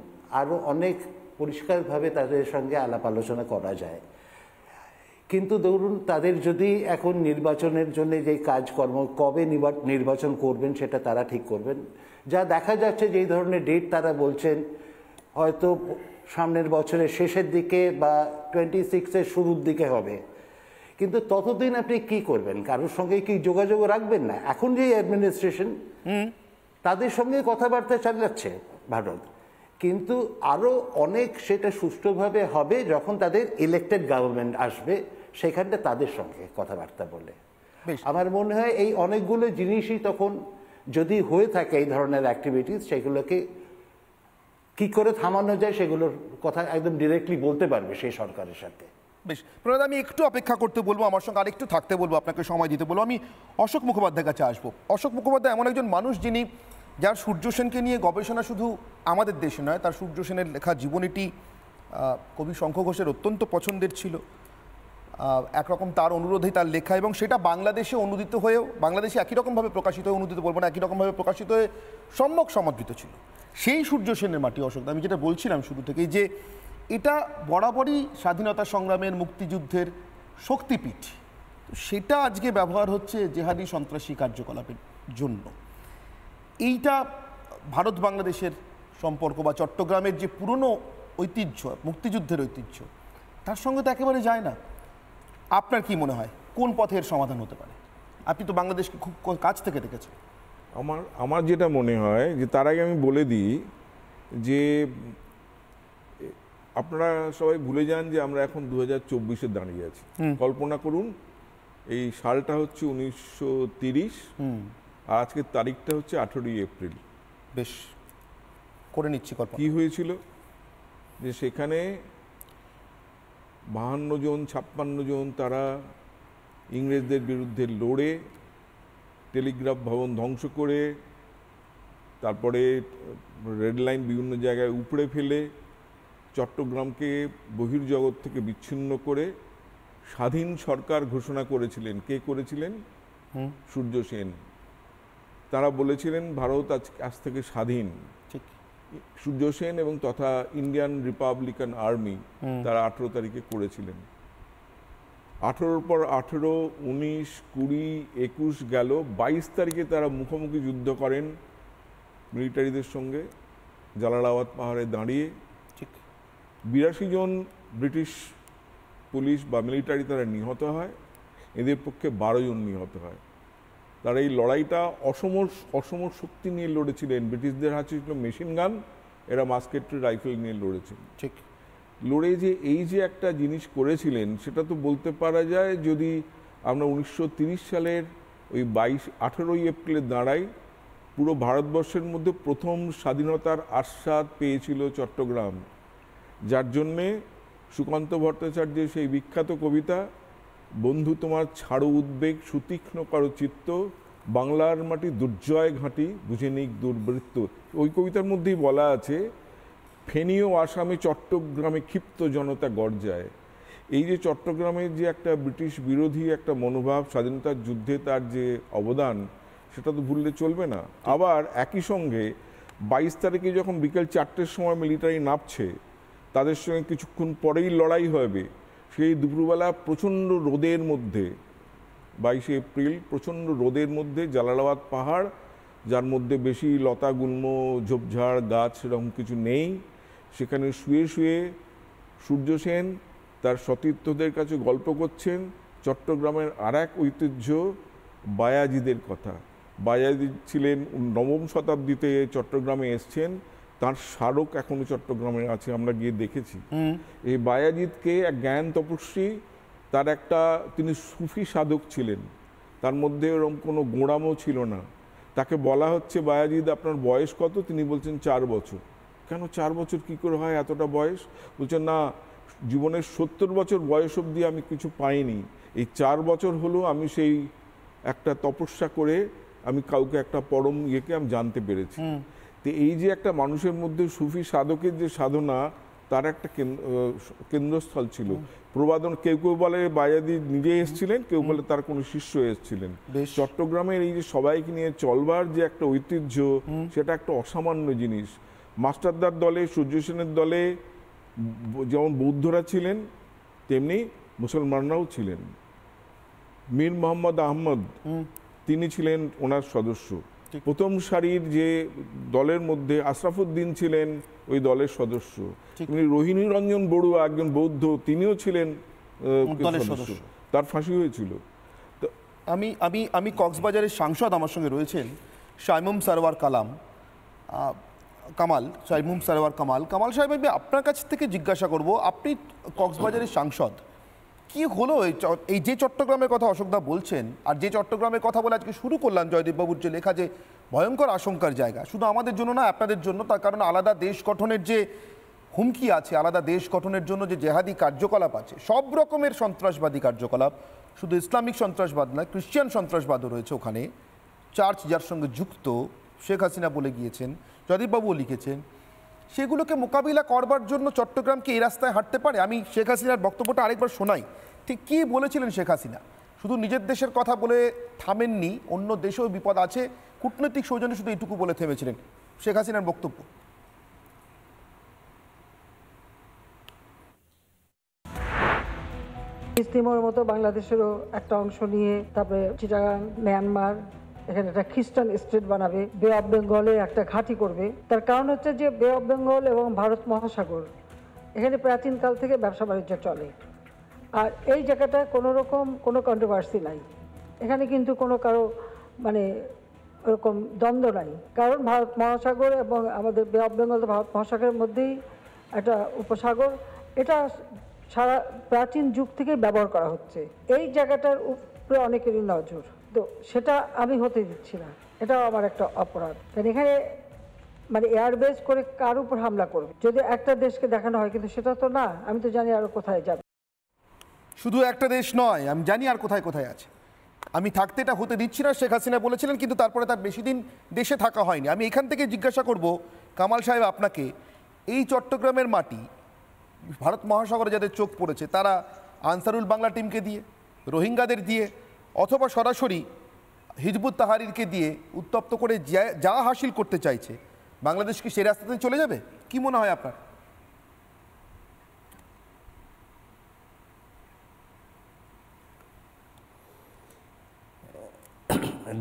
আরও অনেক পরিষ্কারভাবে তাদের সঙ্গে আলাপ আলোচনা করা যায়। কিন্তু ধরুন তাদের যদি এখন নির্বাচনের জন্য যে কাজকর্ম, কবে নির্বাচন করবেন সেটা তারা ঠিক করবেন, যা দেখা যাচ্ছে যে এই ধরনের ডেট তারা বলছেন হয়তো সামনের বছরের শেষের দিকে বা 26-এর শুরুর দিকে হবে, কিন্তু ততদিন আপনি কি করবেন? কারোর সঙ্গে কি যোগাযোগ রাখবেন না? এখন যে অ্যাডমিনিস্ট্রেশন, তাদের সঙ্গে কথাবার্তা চালাচ্ছে ভারত, কিন্তু আরও অনেক সেটা সুষ্ঠুভাবে হবে যখন তাদের ইলেকটেড গভর্নমেন্ট আসবে, সেখানটা তাদের সঙ্গে কথাবার্তা বলে। আমার মনে হয় এই অনেকগুলো জিনিসই তখন যদি হয়ে থাকে এই ধরনের অ্যাক্টিভিটিস, সেগুলোকে কি করে থামানো যায় সেগুলোর কথা একদম ডিরেক্টলি বলতে পারবে সেই সরকারের সাথে। বেশ প্রণাদ, আমি একটু অপেক্ষা করতে বলবো, আমার সঙ্গে আরেকটু থাকতে বলবো, আপনাকে সময় দিতে বলবো। আমি অশোক মুখোপাধ্যায়ের কাছে আসবো। অশোক মুখোপাধ্যায় এমন একজন মানুষ যিনি, যার সূর্য সেনকে নিয়ে গবেষণা শুধু আমাদের দেশে নয়, তার সূর্য সেনের লেখা জীবনীটি কবি শঙ্খ ঘোষের অত্যন্ত পছন্দের ছিল, একরকম তার অনুরোধেই তার লেখা, এবং সেটা বাংলাদেশে অনুদিত হয়েও, বাংলাদেশে একই রকমভাবে প্রকাশিত হয়ে, অনুদিত বলবো না, একই রকমভাবে প্রকাশিত হয়ে সম্যক সমাদৃত ছিল। সেই সূর্য সেনের মাটি অশোক, আমি যেটা বলছিলাম শুরু থেকেই, যে এটা বরাবরই স্বাধীনতা সংগ্রামের, মুক্তিযুদ্ধের শক্তিপীঠ, সেটা আজকে ব্যবহার হচ্ছে জেহাদি সন্ত্রাসী কার্যকলাপের জন্য। এইটা ভারত বাংলাদেশের সম্পর্ক বা চট্টগ্রামের যে পুরনো ঐতিহ্য, মুক্তিযুদ্ধের ঐতিহ্য, তার সঙ্গে তো একেবারে যায় না। আপনার কি মনে হয় কোন পথের সমাধান হতে পারে? আপনি তো বাংলাদেশকে খুব কাছ থেকে দেখেছেন। আমার যেটা মনে হয়, যে তার আগে আমি বলে দিই যে আপনারা সবাই ভুলে যান যে আমরা এখন 2024-এ দাঁড়িয়ে আছি। কল্পনা করুন, এই সালটা হচ্ছে 1930, আর আজকের তারিখটা হচ্ছে 18ই এপ্রিল। বেশ করে নিচ্ছি কল্পনা। কি হয়েছিল যে সেখানে 52 জন 56 জন তারা ইংরেজদের বিরুদ্ধে লড়ে, টেলিগ্রাফ ভবন ধ্বংস করে, তারপরে রেড লাইন বিভিন্ন জায়গায় উপড়ে ফেলে, চট্টগ্রামকে বহির্জগৎ থেকে বিচ্ছিন্ন করে স্বাধীন সরকার ঘোষণা করেছিলেন। কে করেছিলেন? সূর্য সেন। তারা বলেছিলেন ভারত আজ থেকে স্বাধীন। সূর্য সেন এবং তথা ইন্ডিয়ান রিপাবলিকান আর্মি তারা 18 তারিখে করেছিলেন। 18-র পর 18, 19, 20, 21 গেল, 22 তারিখে তারা মুখোমুখি যুদ্ধ করেন মিলিটারিদের সঙ্গে জালালাবাদ পাহাড়ে দাঁড়িয়ে। 82 জন ব্রিটিশ পুলিশ বা মিলিটারি তারা নিহত হয়, এদের পক্ষে 12 জন নিহত হয়। তারা এই লড়াইটা অসম শক্তি নিয়ে লড়েছিলেন। ব্রিটিশদের হাতে ছিল মেশিন গান, এরা মাস্কেটরি রাইফেল নিয়ে লড়েছিলেন। ঠিক লড়ে যে এই যে একটা জিনিস করেছিলেন, সেটা তো বলতে পারা যায়, যদি আমরা 1930 সালের ওই 18ই এপ্রিলে দাঁড়াই, পুরো ভারতবর্ষের মধ্যে প্রথম স্বাধীনতার আস্বাদ পেয়েছিল চট্টগ্রাম, যার জন্যে সুকান্ত ভট্টাচার্যের সেই বিখ্যাত কবিতা বন্ধু তোমার ছাড়ো উদ্বেগ সুতীক্ষ্ণ করো চিত্ত বাংলার মাটি দুর্জয় ঘাঁটি বুঝে নিক দুর্বৃত্ত, ওই কবিতার মধ্যেই বলা আছে ফেনী ও আসামে চট্টগ্রামে ক্ষিপ্ত জনতা গর্জায়। এই যে চট্টগ্রামের যে একটা ব্রিটিশ বিরোধী একটা মনোভাব, স্বাধীনতার যুদ্ধে তার যে অবদান, সেটা তো ভুললে চলবে না। আবার একই সঙ্গে 22 তারিখে যখন বিকেল 4টের সময় মিলিটারি নামছে, তাদের সঙ্গে কিছুক্ষণ পরেই লড়াই হবে, সেই দুপুরবেলা প্রচণ্ড রোদের মধ্যে 22শে এপ্রিল প্রচণ্ড রোদের মধ্যে জালালাবাদ পাহাড়, যার মধ্যে বেশি লতা গুল্ম ঝোপঝাড় গাছ সেরকম কিছু নেই, সেখানে শুয়ে শুয়ে সূর্য সেন তার সতীর্থদের কাছে গল্প করছেন চট্টগ্রামের আর এক ঐতিহ্য বায়াজিদের কথা। বায়াজিদ ছিলেন 9ম শতাব্দীতে চট্টগ্রামে এসছেন, তার স্মারক এখনো চট্টগ্রামে আছে, আমরা গিয়ে দেখেছি। এই বায়াজিদকে এক জ্ঞান তপস্বী, তার একটা তিনি সুফি সাধক ছিলেন, তার মধ্যে এরকম কোনো গোঁড়ামো ছিল না। তাকে বলা হচ্ছে বায়াজিদ আপনার বয়স কত? তিনি বলছেন 4 বছর। কেন 4 বছর কী করে হয় এতটা বয়স? বলছেন না, জীবনের 70 বছর বয়স অবধি আমি কিছু পাইনি, এই 4 বছর হলো আমি সেই একটা তপস্যা করে আমি কাউকে একটা পরম ইয়েকে আমি জানতে পেরেছি। তো এই যে একটা মানুষের মধ্যে সুফি সাধকের যে সাধনা, তার একটা কেন্দ্রস্থল ছিল। প্রবাদন কেউ কেউ বলে বায়াজিদ নিজে এসেছিলেন, কেউ বলে তার কোনো শিষ্য এসেছিলেন। চট্টগ্রামের এই যে সবাইকে নিয়ে চলবার যে একটা ঐতিহ্য, সেটা একটা অসামান্য জিনিস। মাস্টারদার দলে, সূর্য সেনের দলে যেমন বৌদ্ধরা ছিলেন, তেমনি মুসলমানরাও ছিলেন। মীর মোহাম্মদ আহমদ তিনি ছিলেন ওনার সদস্য। প্রথম সারির যে দলের মধ্যে আশরাফুদ্দিন ছিলেন ওই দলের সদস্য। রোহিণী রঞ্জন বড়ুয়া একজন বৌদ্ধ, তিনিও ছিলেন সদস্য, তার ফাঁসি হয়েছিল। আমি কক্সবাজারের সাংসদ আমার সঙ্গে রয়েছেন শাইমুম সারওয়ার কামাল সাহেব, আমি আপনার কাছ থেকে জিজ্ঞাসা করব, আপনি কক্সবাজারের সাংসদ, কি হলো এই যে চট্টগ্রামের কথা অশোকদা বলছেন, আর যে চট্টগ্রামের কথা বলে আজকে শুরু করলাম জয়দীপবাবুর যে লেখা যে ভয়ঙ্কর আশঙ্কার জায়গা, শুধু আমাদের জন্য না আপনাদের জন্য, তার কারণ আলাদা দেশ গঠনের যে হুমকি আছে, আলাদা দেশ গঠনের জন্য যে জেহাদি কার্যকলাপ আছে, সব রকমের সন্ত্রাসবাদী কার্যকলাপ, শুধু ইসলামিক সন্ত্রাসবাদ নয়, খ্রিস্টান সন্ত্রাসবাদও রয়েছে ওখানে, চার্চ যার সঙ্গে যুক্ত, শেখ হাসিনা বলে গিয়েছেন, জয়দীপবাবুও লিখেছেন, সেগুলোকে মোকাবিলা করবার জন্য চট্টগ্রামকে এই রাস্তায় হাঁটতে পারে? আমি শেখ হাসিনার বক্তব্যটা আরেকবার শোনাই, ঠিক কী বলেছিলেন শেখ হাসিনা। শুধু নিজের দেশের কথা বলে থামেননি, অন্য দেশেও বিপদ আছে, কূটনৈতিক সৌজন্যে শুধু এইটুকু বলে থেমেছিলেন। শেখ হাসিনার বক্তব্য। ইস্তিমোর মতো বাংলাদেশেরও একটা অংশ নিয়ে তারপরে চিটাগাং, মিয়ানমার, এখানে একটা খ্রিস্টান স্টেট বানাবে, বে অফ বেঙ্গলে একটা ঘাঁটি করবে। তার কারণ হচ্ছে যে বে অফ বেঙ্গল এবং ভারত মহাসাগর, এখানে প্রাচীনকাল থেকে ব্যবসা বাণিজ্য চলে, আর এই জায়গাটায় কোনো রকম কোনো কন্ট্রোভার্সি নাই, এখানে কিন্তু কোনো কারো মানে ওরকম দ্বন্দ্ব নাই, কারণ ভারত মহাসাগর এবং আমাদের বে অফ বেঙ্গল ভারত মহাসাগরের মধ্যেই একটা উপসাগর, এটা সারা প্রাচীন যুগ থেকে ব্যবহার করা হচ্ছে। এই জায়গাটার উপরে অনেকেরই নজর, তো সেটা আমি হতে দিচ্ছি না, এটাও আমার একটা অপরাধ। কারণ এখানে মানে এয়ারবেস করে কার উপর হামলা করবে, যদি একটা দেশকে দেখানো হয়, কিন্তু সেটা তো না, আমি তো জানি আরও কোথায় যাবে। শুধু একটা দেশ নয়, আমি জানি আর কোথায় কোথায় আছে, আমি থাকতে এটা হতে দিচ্ছি না, শেখ হাসিনা বলেছিলেন, কিন্তু তারপরে তার বেশি দিন দেশে থাকা হয়নি। আমি এখান থেকে জিজ্ঞাসা করব কামাল সাহেব আপনাকে, এই চট্টগ্রামের মাটি ভারত মহাসাগরে যাদের চোখ পড়েছে, তারা আনসারুল বাংলা টিমকে দিয়ে, রোহিঙ্গাদের দিয়ে, অথবা সরাসরি হিজবুত তাহারিরকে দিয়ে উত্তপ্ত করে যা হাসিল করতে চাইছে, বাংলাদেশ কি সেই রাস্তাতে চলে যাবে? কি মনে হয় আপনার?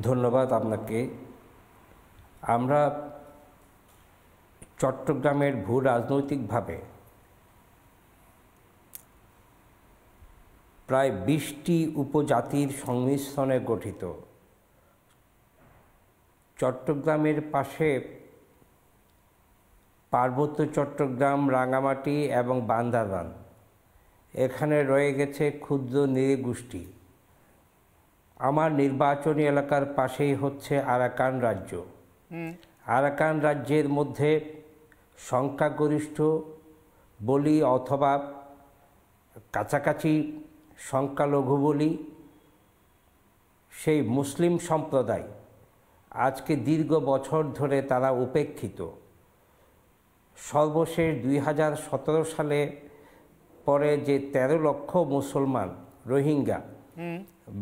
ধন্যবাদ আপনাকে। আমরা চট্টগ্রামের ভূ রাজনৈতিকভাবে প্রায় 20টি উপজাতির সংমিশ্রণে গঠিত। চট্টগ্রামের পাশে পার্বত্য চট্টগ্রাম, রাঙামাটি এবং বান্দরবান, এখানে রয়ে গেছে ক্ষুদ্র নৃগোষ্ঠী। আমার নির্বাচনী এলাকার পাশেই হচ্ছে আরাকান রাজ্য, আরাকান রাজ্যের মধ্যে সংখ্যাগরিষ্ঠ বলি অথবা কাছাকাছি সংখ্যালঘু বলি সেই মুসলিম সম্প্রদায় আজকে দীর্ঘ বছর ধরে তারা উপেক্ষিত। সর্বশেষ 2017 সালে পরে যে 13 লক্ষ মুসলমান রোহিঙ্গা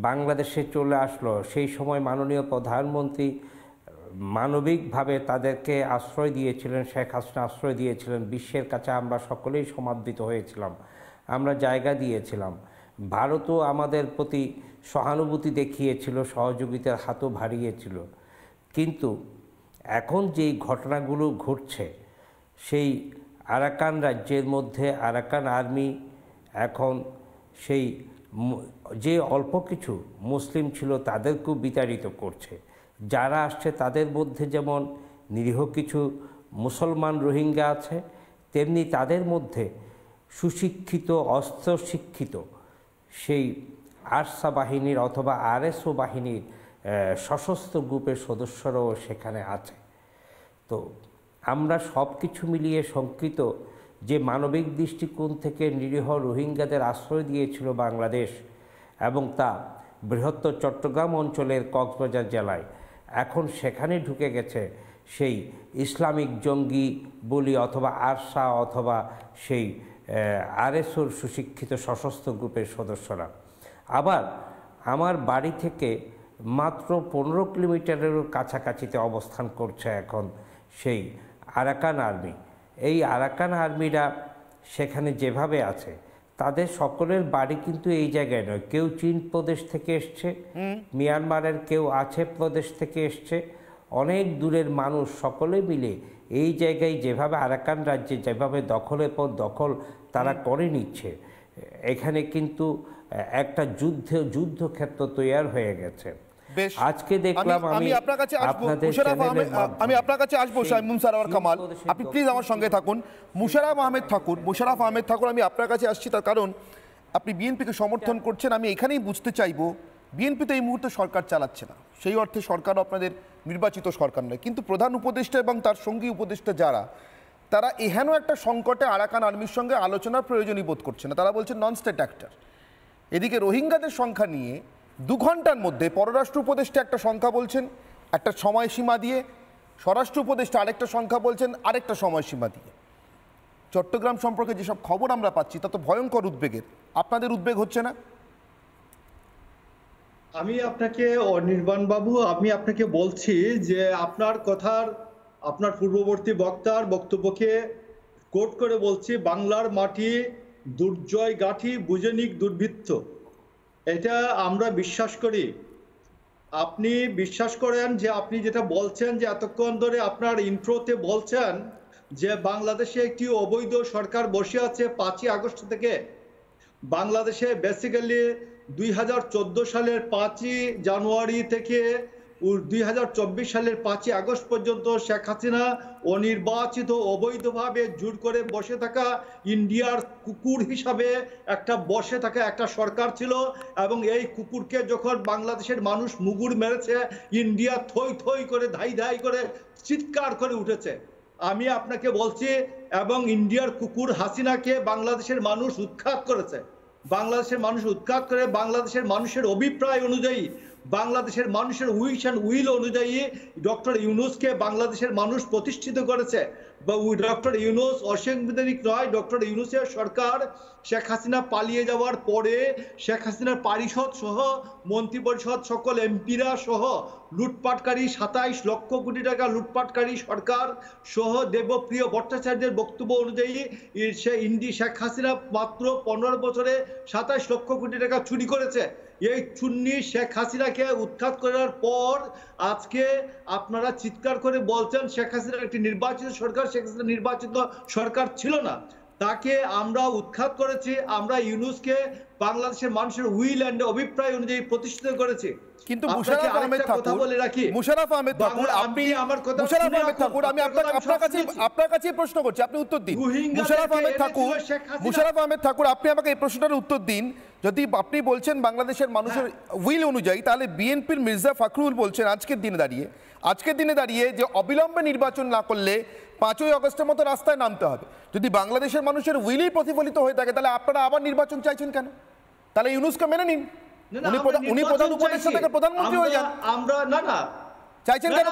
বাংলাদেশে চলে আসলো, সেই সময় মাননীয় প্রধানমন্ত্রী মানবিকভাবে তাদেরকে আশ্রয় দিয়েছিলেন, শেখ হাসিনা আশ্রয় দিয়েছিলেন। বিশ্বের কাছে আমরা সকলেই সমাদৃত হয়েছিলাম, আমরা জায়গা দিয়েছিলাম। ভারতও আমাদের প্রতি সহানুভূতি দেখিয়েছিল, সহযোগিতার হাতও বাড়িয়েছিল। কিন্তু এখন যেই ঘটনাগুলো ঘটছে, সেই আরাকান রাজ্যের মধ্যে আরাকান আর্মি এখন সেই যে অল্প কিছু মুসলিম ছিল তাদেরকেও বিতাড়িত করছে। যারা আসছে তাদের মধ্যে যেমন নিরীহ কিছু মুসলমান রোহিঙ্গা আছে, তেমনি তাদের মধ্যে সুশিক্ষিত অস্ত্রশিক্ষিত সেই আরসা বাহিনীর অথবা আরএসও বাহিনীর সশস্ত্র গ্রুপের সদস্যরাও সেখানে আছে। তো আমরা সব কিছু মিলিয়ে শঙ্কিত যে মানবিক দৃষ্টিকোণ থেকে নিরীহ রোহিঙ্গাদের আশ্রয় দিয়েছিল বাংলাদেশ এবং তা বৃহত্তর চট্টগ্রাম অঞ্চলের কক্সবাজার জেলায়, এখন সেখানে ঢুকে গেছে সেই ইসলামিক জঙ্গি বলি অথবা আরসা অথবা সেই আরএসওর সুশিক্ষিত সশস্ত্র গ্রুপের সদস্যরা। আবার আমার বাড়ি থেকে মাত্র 15 কিলোমিটারেরও কাছাকাছিতে অবস্থান করছে এখন সেই আরাকান আর্মি। এই আরাকান আর্মিরা সেখানে যেভাবে আছে, তাদের সকলের বাড়ি কিন্তু এই জায়গায় নয়। কেউ চীন প্রদেশ থেকে এসছে, মিয়ানমারের কেউ আছে প্রদেশ থেকে এসছে, অনেক দূরের মানুষ সকলে মিলে এই জায়গায় যেভাবে আরাকান রাজ্যে যেভাবে দখলের পর দখল তারা করে নিচ্ছে, এখানে কিন্তু একটা যুদ্ধক্ষেত্র তৈরি হয়ে গেছে। আজকে দেখলাম আমি আপনার কাছে আসবো শামীম সারোয়ার কামাল, আপনি প্লিজ আমার সঙ্গে থাকুন। মুশাররফ আহমেদ ঠাকুর, আমি আপনার কাছে আসছি তার কারণ আপনি বিএনপিকে সমর্থন করছেন। আমি এখানেই বুঝতে চাইবো, বিএনপি তো এই মুহূর্তে সরকার চালাচ্ছে না, সেই অর্থে সরকার আপনাদের নির্বাচিত সরকার নয়, কিন্তু প্রধান উপদেষ্টা এবং তার সঙ্গী উপদেষ্টা যারা, তারা এহেন একটা সংকটে আরাকান আর্মির সঙ্গে আলোচনার প্রয়োজনই বোধ করছে না। তারা বলছেন নন স্টেট অ্যাক্টর। এদিকে রোহিঙ্গাদের সংখ্যা নিয়ে 2 ঘন্টার মধ্যে পররাষ্ট্র উপদেষ্টা একটা সংখ্যা বলছেন একটা সময়সীমা দিয়ে, স্বরাষ্ট্র উপদেষ্টা আরেকটা সংখ্যা বলছেন আরেকটা সময়সীমা দিয়ে। চট্টগ্রাম সম্পর্কে যেসব খবর আমরা পাচ্ছি তা তো ভয়ঙ্কর উদ্বেগের। আপনাদের উদ্বেগ হচ্ছে না? আমি আপনাকে অনির্বাণ বাবু, আমি আপনাকে বলছি যে আপনার পূর্ববর্তী বক্তার বক্তব্যকে কোট করে বলছি, বাংলার মাটি দুর্জয় গাঁথি বুঝেনিক দুর্বৃত্ত, এটা আমরা বিশ্বাস করি। আপনি বিশ্বাস করেন যে আপনি যেটা বলছেন, যে এতক্ষণ ধরে আপনার ইন্ট্রোতে বলছেন যে বাংলাদেশে একটি অবৈধ সরকার বসে আছে 5ই আগস্ট থেকে। বাংলাদেশে বেসিক্যালি 2014 সালের 5ই জানুয়ারি থেকে 2024 সালের 5ই আগস্ট পর্যন্ত শেখ হাসিনা অনির্বাচিত অবৈধভাবে জোর করে বসে থাকা ইন্ডিয়ার কুকুর হিসাবে বসে থাকা একটা সরকার ছিল। এবং এই কুকুরকে যখন বাংলাদেশের মানুষ মুগুর মেরেছে, ইন্ডিয়া থই থই করে ধাই ধাই করে চিৎকার করে উঠেছে। আমি আপনাকে বলছি, এবং ইন্ডিয়ার কুকুর হাসিনাকে বাংলাদেশের মানুষ উৎখাত করেছে। বাংলাদেশের মানুষ উৎখাত করে বাংলাদেশের মানুষের অভিপ্রায় অনুযায়ী, বাংলাদেশের মানুষের উইশ অ্যান্ড উইল অনুযায়ী ডক্টর ইউনূসকে বাংলাদেশের মানুষ প্রতিষ্ঠিত করেছে। ডক্টর ইউনূস অসাংবিধানিক নয়। ডক্টর ইউনূসের সরকার শেখ হাসিনা পালিয়ে যাওয়ার পরে শেখ হাসিনার পরিষদ সহ মন্ত্রিপরিষদ সকল এমপিরা সহ লুটপাটকারী 27 লক্ষ কোটি টাকা লুটপাটকারী সরকার সহ দেবপ্রিয় ভট্টাচার্যের বক্তব্য অনুযায়ী শেখ হাসিনা মাত্র 15 বছরে 27 লক্ষ কোটি টাকা চুরি করেছে। এই চুন্নি শেখ হাসিনাকে উৎখাত করার পর আজকে আপনারা চিৎকার করে বলছেন শেখ হাসিনা একটি নির্বাচিত সরকার। শেখ হাসিনা নির্বাচিত সরকার ছিল না। তাকে আমরা উৎখাত করেছি, আমরা ইউনূসকে বাংলাদেশের মানুষের উইল এন্ড অভিপ্রায় অনুযায়ী প্রতিষ্ঠিত করেছি। কিন্তু মুশাররফ আহমেদ ঠাকুর আমি আপনার কাছে প্রশ্ন করছি, আপনি উত্তর দিন। মুশাররফ আহমেদ ঠাকুর আপনি আমাকে এই প্রশ্নটার উত্তর দিন। যদি আপনি বলছেন বাংলাদেশের মানুষের উইল অনুযায়ী, তাহলে বিএনপির মির্জা ফখরুল বলছেন আজকের দিনে দাঁড়িয়ে যে অবিলম্বে নির্বাচন না করলে 5ই আগস্টের মতো রাস্তায় নামতে হবে। যদি বাংলাদেশের মানুষের উইলই প্রতিফলিত হয়ে থাকে, তাহলে আপনারা আবার নির্বাচন চাইছেন কেন? তাহলে ইউনূসকে মেনে নিন, উনি প্রধান উপদেষ্টা থেকে প্রধানমন্ত্রী হয়ে যান। আমরা না চাইছেন কেন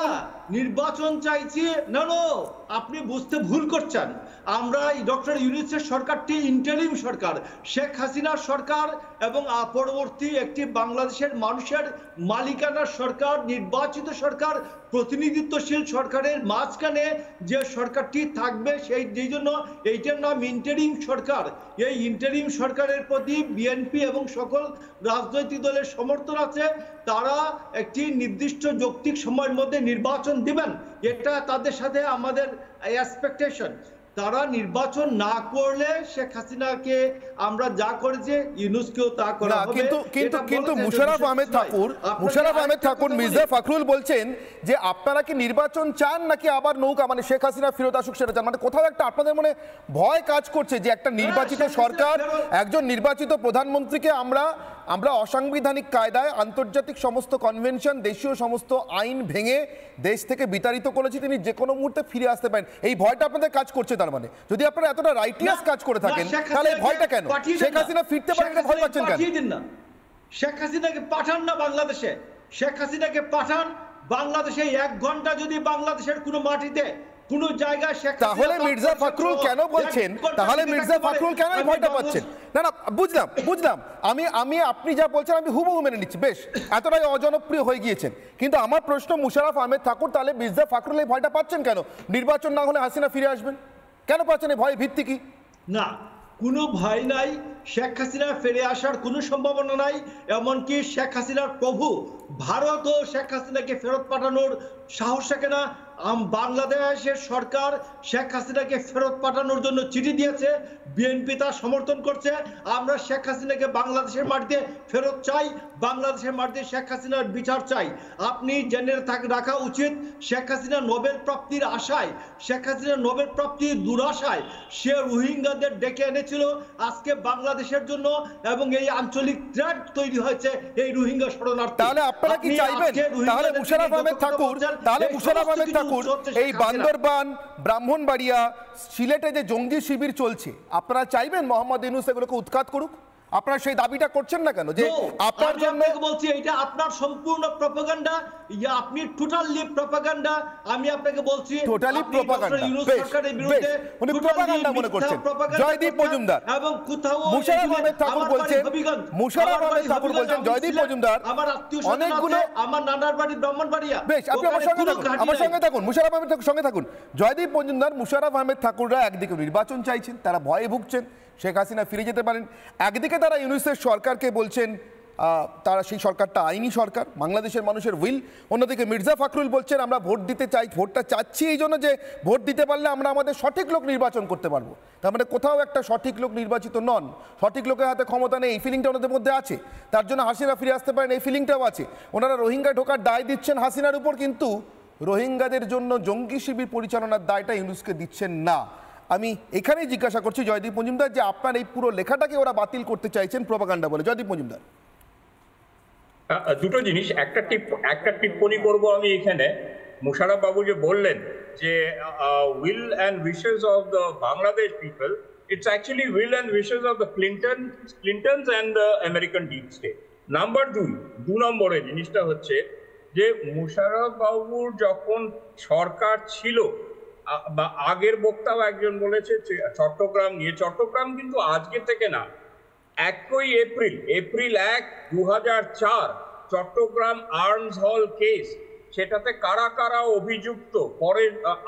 নির্বাচন চাইছি? না, আপনি বুঝতে ভুল করছেন। আমরা ডক্টর ইউনূসের সরকারটি ইন্টারিম সরকার, শেখ হাসিনার সরকার এবং পরবর্তী একটি বাংলাদেশের মানুষের মালিকানার সরকার, নির্বাচিত সরকার, প্রতিনিধিত্বশীল সরকারের মাঝখানে যে সরকারটি থাকবে সেই জন্য এইটার নাম ইন্টারিম সরকার। এই ইন্টারিম সরকারের প্রতি বিএনপি এবং সকল রাজনৈতিক দলের সমর্থন আছে। তারা একটি নির্দিষ্ট যৌক্তিক সময়ের মধ্যে নির্বাচন দিবেন, এটা তাদের সাথে আমাদের এক্সপেকটেশন। তারা নির্বাচন না করলে শেখ হাসিনাকে আমরা যা করেছে ইউনূসকেও তা করা হবে। কিন্তু মুশাররফ আহমেদ ঠাকুর মির্জা ফখরুল বলছেন যে আপনারা কি নির্বাচন চান নাকি আবার নৌকা মানে শেখ হাসিনা ফেরত আসুক সেটা চান? মানে কোথাও একটা আপনাদের মনে ভয় কাজ করছে যে একটা নির্বাচিত সরকার, একজন নির্বাচিত প্রধানমন্ত্রীকে আমরা অসাংবিধানিক কায়দায় আন্তর্জাতিক সমস্ত কনভেনশন, দেশীয় সমস্ত আইন ভেঙে দেশ থেকে বিতাড়িত করেছি, তিনি যে কোনো মুহূর্তে ফিরে আসতে পারেন। এই ভয়টা আপনাদের কাজ করছে। তার মানে যদি আপনারা এতটা রাইটিয়াস কাজ করে থাকেন, তাহলে ভয়টা কেন? শেখ হাসিনা ফিরতে পারেন না, ভয় পাচ্ছেন কেন? শেখ হাসিনাকে পাঠান না বাংলাদেশে, শেখ হাসিনাকে পাঠান বাংলাদেশে। 1 ঘন্টা যদি বাংলাদেশের কোনো মাটিতে কোনো জায়গায় শেখ হাসিনা, তাহলে মির্জা ফখরুল কেন বলছেন, এই ভয়টা পাচ্ছেন? না বুঝলাম আমি আপনি যা বলছেন আমি হুবহু মেনে নিচ্ছি, বেশ এতটাই অজনপ্রিয় হয়ে গিয়েছেন। কিন্তু আমার প্রশ্ন মুশাররফ আহমেদ ঠাকুর, তাহলে মির্জা ফখরুল এই ভয়টা পাচ্ছেন কেন? নির্বাচন না হলে হাসিনা ফিরে আসবেন, কেন পাচ্ছেন? এই ভয় ভিত্তি কি? না, কোনো ভয় নাই। শেখ হাসিনা ফিরে আসার কোনো সম্ভাবনা নাই। এমনকি শেখ হাসিনার প্রভু ভারতও শেখ হাসিনাকে ফেরত পাঠানোর সাহস রাখে না। বাংলাদেশের সরকার শেখ হাসিনাকে ফেরত পাঠানোর জন্য চিঠি দিয়েছে, বিএনপি তা সমর্থন করছে। আমরা শেখ হাসিনাকে বাংলাদেশের মাটিতে ফেরত চাই, বাংলাদেশের মাটিতে শেখ হাসিনার বিচার চাই। আপনি জেনে রাখা উচিত, শেখ হাসিনা নোবেল প্রাপ্তির আশায়, শেখ হাসিনা নোবেল প্রাপ্তির দুরাশায় সে রোহিঙ্গাদের ডেকে এনেছিল আজকে বাংলাদেশের জন্য, এবং এই আঞ্চলিক থ্রেট তৈরি হয়েছে এই রোহিঙ্গা শরণার্থী। তাহলে আপনারা কি চাইবেন, তাহলে মুশাররফ আহমেদ ঠাকুর এই বান্দরবান, ব্রাহ্মণবাড়িয়া, সিলেটে যে জঙ্গি শিবির চলছে, আপনারা চাইবেন মোহাম্মদ ইউনূস এগুলোকে উৎখাত করুক? আপনারা সেই দাবিটা করছেন না কেন? যে আপনার জন্য বলছি এটা আপনার সম্পূর্ণ প্রপাগান্ডা, আপনি টোটালি প্রপাগান্ডা। আমি আপনাকে বলছি টোটালি প্রপাগান্ডা। উনি প্রপাগান্ডা মনে করছেন। জয়দীপ মজুমদার এবং কোথাও মুশাররফ আহমেদ ঠাকুর বলছেন, জয়দীপ মজুমদার অনেকগুলো, আমার নানার বাড়ি ব্রাহ্মণবাড়িয়া। বেশ, আপনি আমার সঙ্গে থাকুন, মুশাররফ আহমেদ ঠাকুর সঙ্গে থাকুন। জয়দীপ মজুমদার, মুশাররফ আহমেদ ঠাকুররা একদিকে নির্বাচন চাইছেন, তারা ভয়ে ভুগছেন শেখ হাসিনা ফিরে যেতে পারেন, একদিকে তারা ইউনূসের সরকারকে বলছেন তারা সেই সরকারটা আইনি সরকার, বাংলাদেশের মানুষের উইল। অন্যদিকে মির্জা ফখরুল বলছেন আমরা ভোট দিতে চাই, ভোটটা চাচ্ছি এই জন্য যে ভোট দিতে পারলে আমরা আমাদের সঠিক লোক নির্বাচন করতে পারবো। তার মানে কোথাও একটা সঠিক লোক নির্বাচিত নন, সঠিক লোকের হাতে ক্ষমতা নেই, এই ফিলিংটা ওনাদের মধ্যে আছে। তার জন্য হাসিনা ফিরে আসতে পারেন এই ফিলিংটাও আছে। ওনারা রোহিঙ্গা ঢোকার দায় দিচ্ছেন হাসিনার উপর, কিন্তু রোহিঙ্গাদের জন্য জঙ্গি শিবির পরিচালনার দায়টা ইউনূসকে দিচ্ছেন না। আমি এখানেই জিজ্ঞাসা করছি জয়দীপ মজুমদার, যে আপনার এই পুরো লেখাটাকে ওরা বাতিল করতে চাইছেন প্রপাগান্ডা বলে। জয়দীপ মজুমদার, দুটো জিনিস, একটা টিপ্পণি করব আমি এখানে। মুশাররফ বাবু যে বললেন যে will and wishes of the Bangladesh people, it's actually will and wishes of the Clintons and the American deep state. Number 2 নম্বরে জিনিসটা হচ্ছে যে মুশাররফ বাবুর যখন সরকার ছিল, বা আগের বক্তাও একজন বলেছে চট্টগ্রাম নিয়ে, চট্টগ্রাম কিন্তু আজকে থেকে না, 1 এপ্রিল 1, 2004 চট্টগ্রাম আর্মস হল কেস, সেটাতে কারা কারা অভিযুক্ত, পরে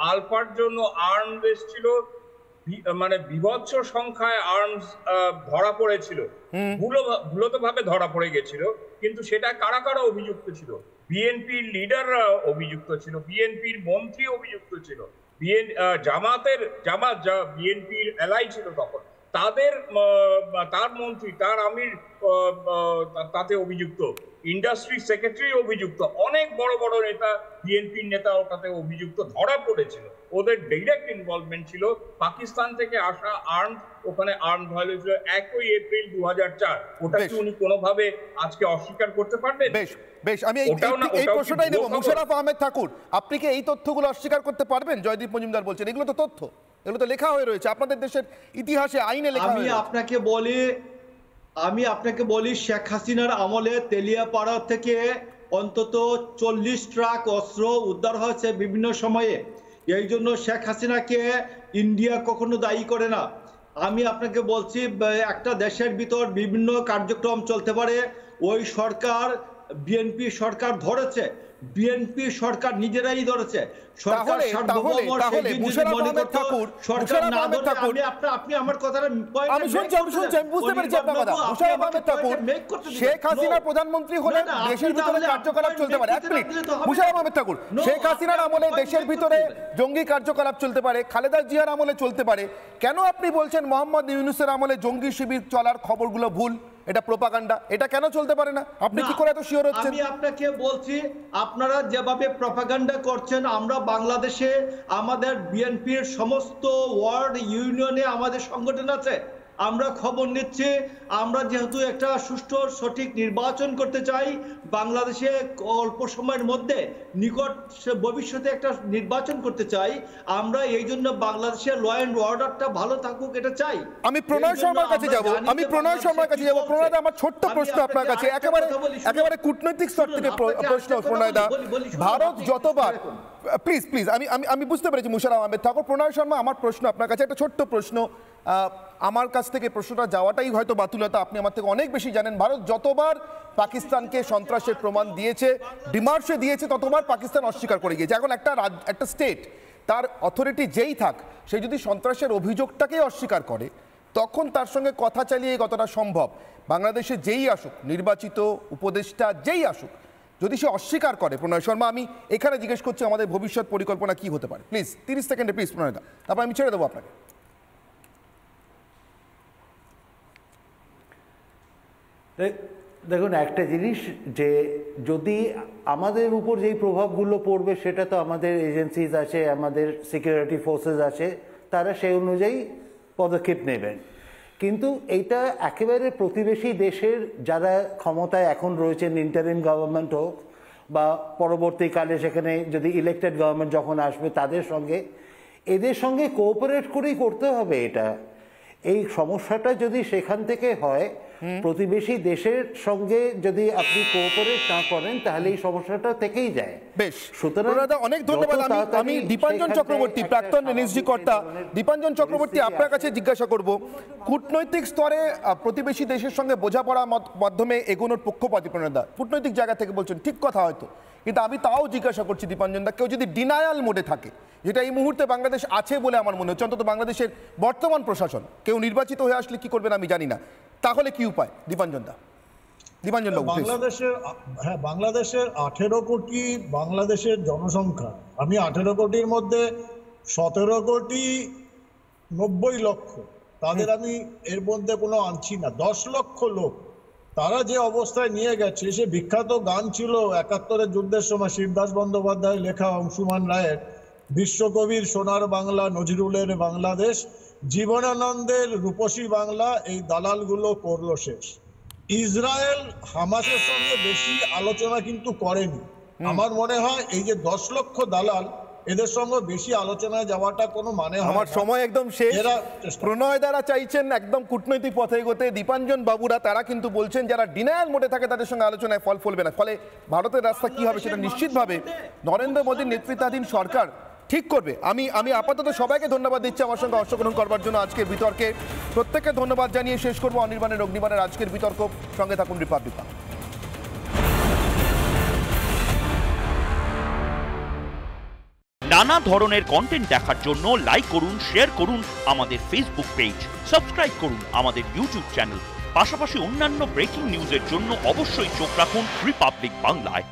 আলফার জন্য আর্মস এসেছিল, মানে বিভৎস সংখ্যায় আর্মস ধরা পড়েছিল, ভুলতভাবে ধরা পড়ে গেছিল, কিন্তু সেটা কারা কারা অভিযুক্ত ছিল? বিএনপির লিডাররা অভিযুক্ত ছিল, বিএনপির মন্ত্রী অভিযুক্ত ছিল, জামাত বিএনপির এলাই ছিল তখন, তার মন্ত্রী, তার আমির তাতে অভিযুক্ত, ইন্ডাস্ট্রি সেক্রেটারি অভিযুক্ত, অনেক বড় বড় নেতা, বিএনপির নেতা ওটাতে অভিযুক্ত ধরা পড়েছিল। ওদের ডাইরেক্ট ইনভলভমেন্ট ছিল। পাকিস্তান থেকে আসা ওখানে আর্মড হয়েছিল 1 এপ্রিল 2004। ওটা কি উনি কোনোভাবে আজকে অস্বীকার করতে পারবেন? বেশ, আমি এই প্রশ্নটাই নেব। মুশাররফ আহমেদ ঠাকুর, আপনি কি এই তথ্যগুলো অস্বীকার করতে পারবেন? জয়দীপ মজুমদার বলছেন এগুলো তো তথ্য, এগুলো তো লেখা হয়ে রয়েছে আপনাদের দেশের ইতিহাসে, আইনে লেখা হয়ে রয়েছে। আমি আপনাকে বলি শেখ হাসিনার আমলে তেলিয়াপাড়া থেকে অন্তত 40 ট্রাক অস্ত্র উদ্ধার হয়েছে বিভিন্ন সময়ে। এই জন্য শেখ হাসিনাকে ইন্ডিয়া কখনো দায়ী করে না। আমি আপনাকে বলছি, একটা দেশের ভিতর বিভিন্ন কার্যক্রম চলতে পারে। ওই সরকার, বিএনপি সরকার ধরেছে, বিএনপি সরকার নিজেরাই ধরেছে। সরকার আপনি আমার কথাটা শেখ হাসিনা প্রধানমন্ত্রী হলে দেশের ভিতরে কার্যকলাপ চলতে পারে। মুশাররফ আহমেদ ঠাকুর, শেখ হাসিনার আমলে দেশের ভিতরে জঙ্গি কার্যকলাপ চলতে পারে, খালেদা জিয়ার আমলে চলতে পারে, কেন আপনি বলছেন মোহাম্মদ ইউনূসের আমলে জঙ্গি শিবির চলার খবরগুলো ভুল, এটা প্রোপাগান্ডা, এটা কেন চলতে পারে না? আপনি কি করে এত শিওর হচ্ছেন? আমি আপনাকে বলছি, আপনারা যেভাবে প্রোপাগান্ডা করছেন, আমরা বাংলাদেশে আমাদের বিএনপির সমস্ত ওয়ার্ড ইউনিয়নে আমাদের সংগঠন আছে, আমরা খবর নিচ্ছি। আমরা যেহেতু একটা সুষ্ঠু সঠিক নির্বাচন করতে চাই, বাংলাদেশে অল্প সময়ের মধ্যে নিকট ভবিষ্যতে একটা নির্বাচন করতে চাই, আমরা এই জন্য বাংলাদেশের ল অ্যান্ড অর্ডারটা ভালো থাকুক এটা চাই। আমি প্রণয় শর্মার কাছে যাব, প্রণয় দা, আমার ছোট্ট প্রশ্ন আপনার কাছে, একেবারে কূটনৈতিক স্তর থেকে প্রশ্ন। প্রণয় দা, ভারত যতবার, প্লিজ আমি বুঝতে পেরেছি মুশাররফ আহমেদ ঠাকুর। প্রণয় শর্মা, আমার প্রশ্ন আপনার কাছে একটা ছোট্ট প্রশ্ন, আমার কাছ থেকে প্রশ্নটা যাওয়াটাই হয়তো বাতুলতা, আপনি আমার থেকে অনেক বেশি জানেন। ভারত যতবার পাকিস্তানকে সন্ত্রাসের প্রমাণ দিয়েছে, ডিমার্শে দিয়েছে, ততবার পাকিস্তান অস্বীকার করে গিয়েছে। এখন একটা স্টেট, তার অথরিটি যেই থাক, সে যদি সন্ত্রাসের অভিযোগটাকেই অস্বীকার করে, তখন তার সঙ্গে কথা চালিয়ে কতটা সম্ভব? বাংলাদেশে যেই আসুক, নির্বাচিত উপদেষ্টা যেই আসুক, যদি সে অস্বীকার করে, প্রণয় শর্মা, আমি এখানে জিজ্ঞেস করছি আমাদের ভবিষ্যৎ পরিকল্পনা কি হতে পারে? প্লিজ 30 সেকেন্ডে প্লিজ প্রণয় দা, তারপর আমি ছেড়ে দেবো আপনাকে। দেখুন, একটা জিনিস, যে যদি আমাদের উপর যেই প্রভাবগুলো পড়বে, সেটা তো আমাদের এজেন্সিজ আছে, আমাদের সিকিউরিটি ফোর্সেস আছে, তারা সেই অনুযায়ী পদক্ষেপ নেবেন। কিন্তু এইটা একেবারে প্রতিবেশী দেশের যারা ক্ষমতায় এখন রয়েছেন, ইন্টারিম গভর্নমেন্ট হোক বা পরবর্তীকালে সেখানে যদি ইলেক্টেড গভর্নমেন্ট যখন আসবে, তাদের সঙ্গে, এদের সঙ্গে কোঅপারেট করেই করতে হবে। এটা, এই সমস্যাটা যদি সেখান থেকে হয়, প্রতিবেশী দেশের সঙ্গে যদি আপনি কোঅপারেট না করেন, তাহলে এই সমস্যাটা থেকেই যায়। বেশ, সুতরাং অনেক ধন্যবাদ। আমি দীপাঞ্জন চক্রবর্তী, প্রাক্তন এনএসজি কর্তা দীপাঞ্জন চক্রবর্তী, আপনার কাছে জিজ্ঞাসা করব, কূটনৈতিক স্তরে প্রতিবেশী দেশের সঙ্গে বোঝাপড়ার মাধ্যমে এগোনোর পক্ষপাতী প্রণয়দা কূটনৈতিক জায়গা থেকে বলছেন, ঠিক কথা হয়তো, কিন্তু আমি তাও জিজ্ঞাসা করছি দীপাঞ্জন দা, কেউ যদি ডিনায়াল মোডে থাকে, যেটা এই মুহূর্তে বাংলাদেশ আছে বলে আমার মনে হচ্ছে, অন্তত বাংলাদেশের বর্তমান প্রশাসন, কেউ নির্বাচিত হয়ে আসলে কি করবেন আমি জানি না, তাহলে কি উপায়? দীপাঞ্জন দা, দীপাঞ্জন বাবু। বাংলাদেশের 18 কোটি বাংলাদেশের জনসংখ্যা, আমি 18 কোটির মধ্যে 17 কোটি 90 লক্ষ, তাদের আমি এর মধ্যে কোনো আনছি না। 10 লক্ষ লোক, তারা যে অবস্থায় নিয়ে গেছে, সে বিখ্যাত গান ছিল 71-এর যুদ্ধের সময় শিবদাস বন্দ্যোপাধ্যায় লেখা, অংশুমান রায়ের, বিশ্বকবির সোনার বাংলা, নজরুলের বাংলাদেশ, জীবনানন্দের রূপসী বাংলা, এই দালালগুলো করলো শেষ। ইসরায়েল হামাসের সঙ্গে বেশি আলোচনা কিন্তু করেনি। আমার মনে হয় এই যে 10 লক্ষ দালাল, এদের সঙ্গে বেশি আলোচনায় যাওয়াটা কোনো মানে হয় না। আমার সময় একদম শেষ। প্রণয় দ্বারা চাইছেন একদম কূটনৈতিক পথে এগোতে, দীপাঞ্জন বাবুরা তারা কিন্তু বলছেন যারা ডিনায়াল মোডে থাকে তাদের সঙ্গে আলোচনায় ফল ফলবে না। ফলে ভারতের রাস্তা কি হবে সেটা নিশ্চিতভাবে নরেন্দ্র মোদীর নেতৃত্বাধীন সরকার ঠিক করবে। আমি আপাতত সবাইকে ধন্যবাদ দিচ্ছি আমার সঙ্গে অংশগ্রহণ করবার জন্য আজকের বিতর্কে। প্রত্যেককে ধন্যবাদ জানিয়ে শেষ করবো অনির্বাণের অগ্নিবাণের আজকের বিতর্ক। সঙ্গে থাকুন রিপাবলিক। নানা ধরনের কন্টেন্ট দেখার জন্য লাইক করুন, শেয়ার করুন আমাদের ফেসবুক পেজ, সাবস্ক্রাইব করুন আমাদের ইউটিউব চ্যানেল। পাশাপাশি অন্যান্য ব্রেকিং নিউজের জন্য অবশ্যই চোখ রাখুন রিপাবলিক বাংলায়।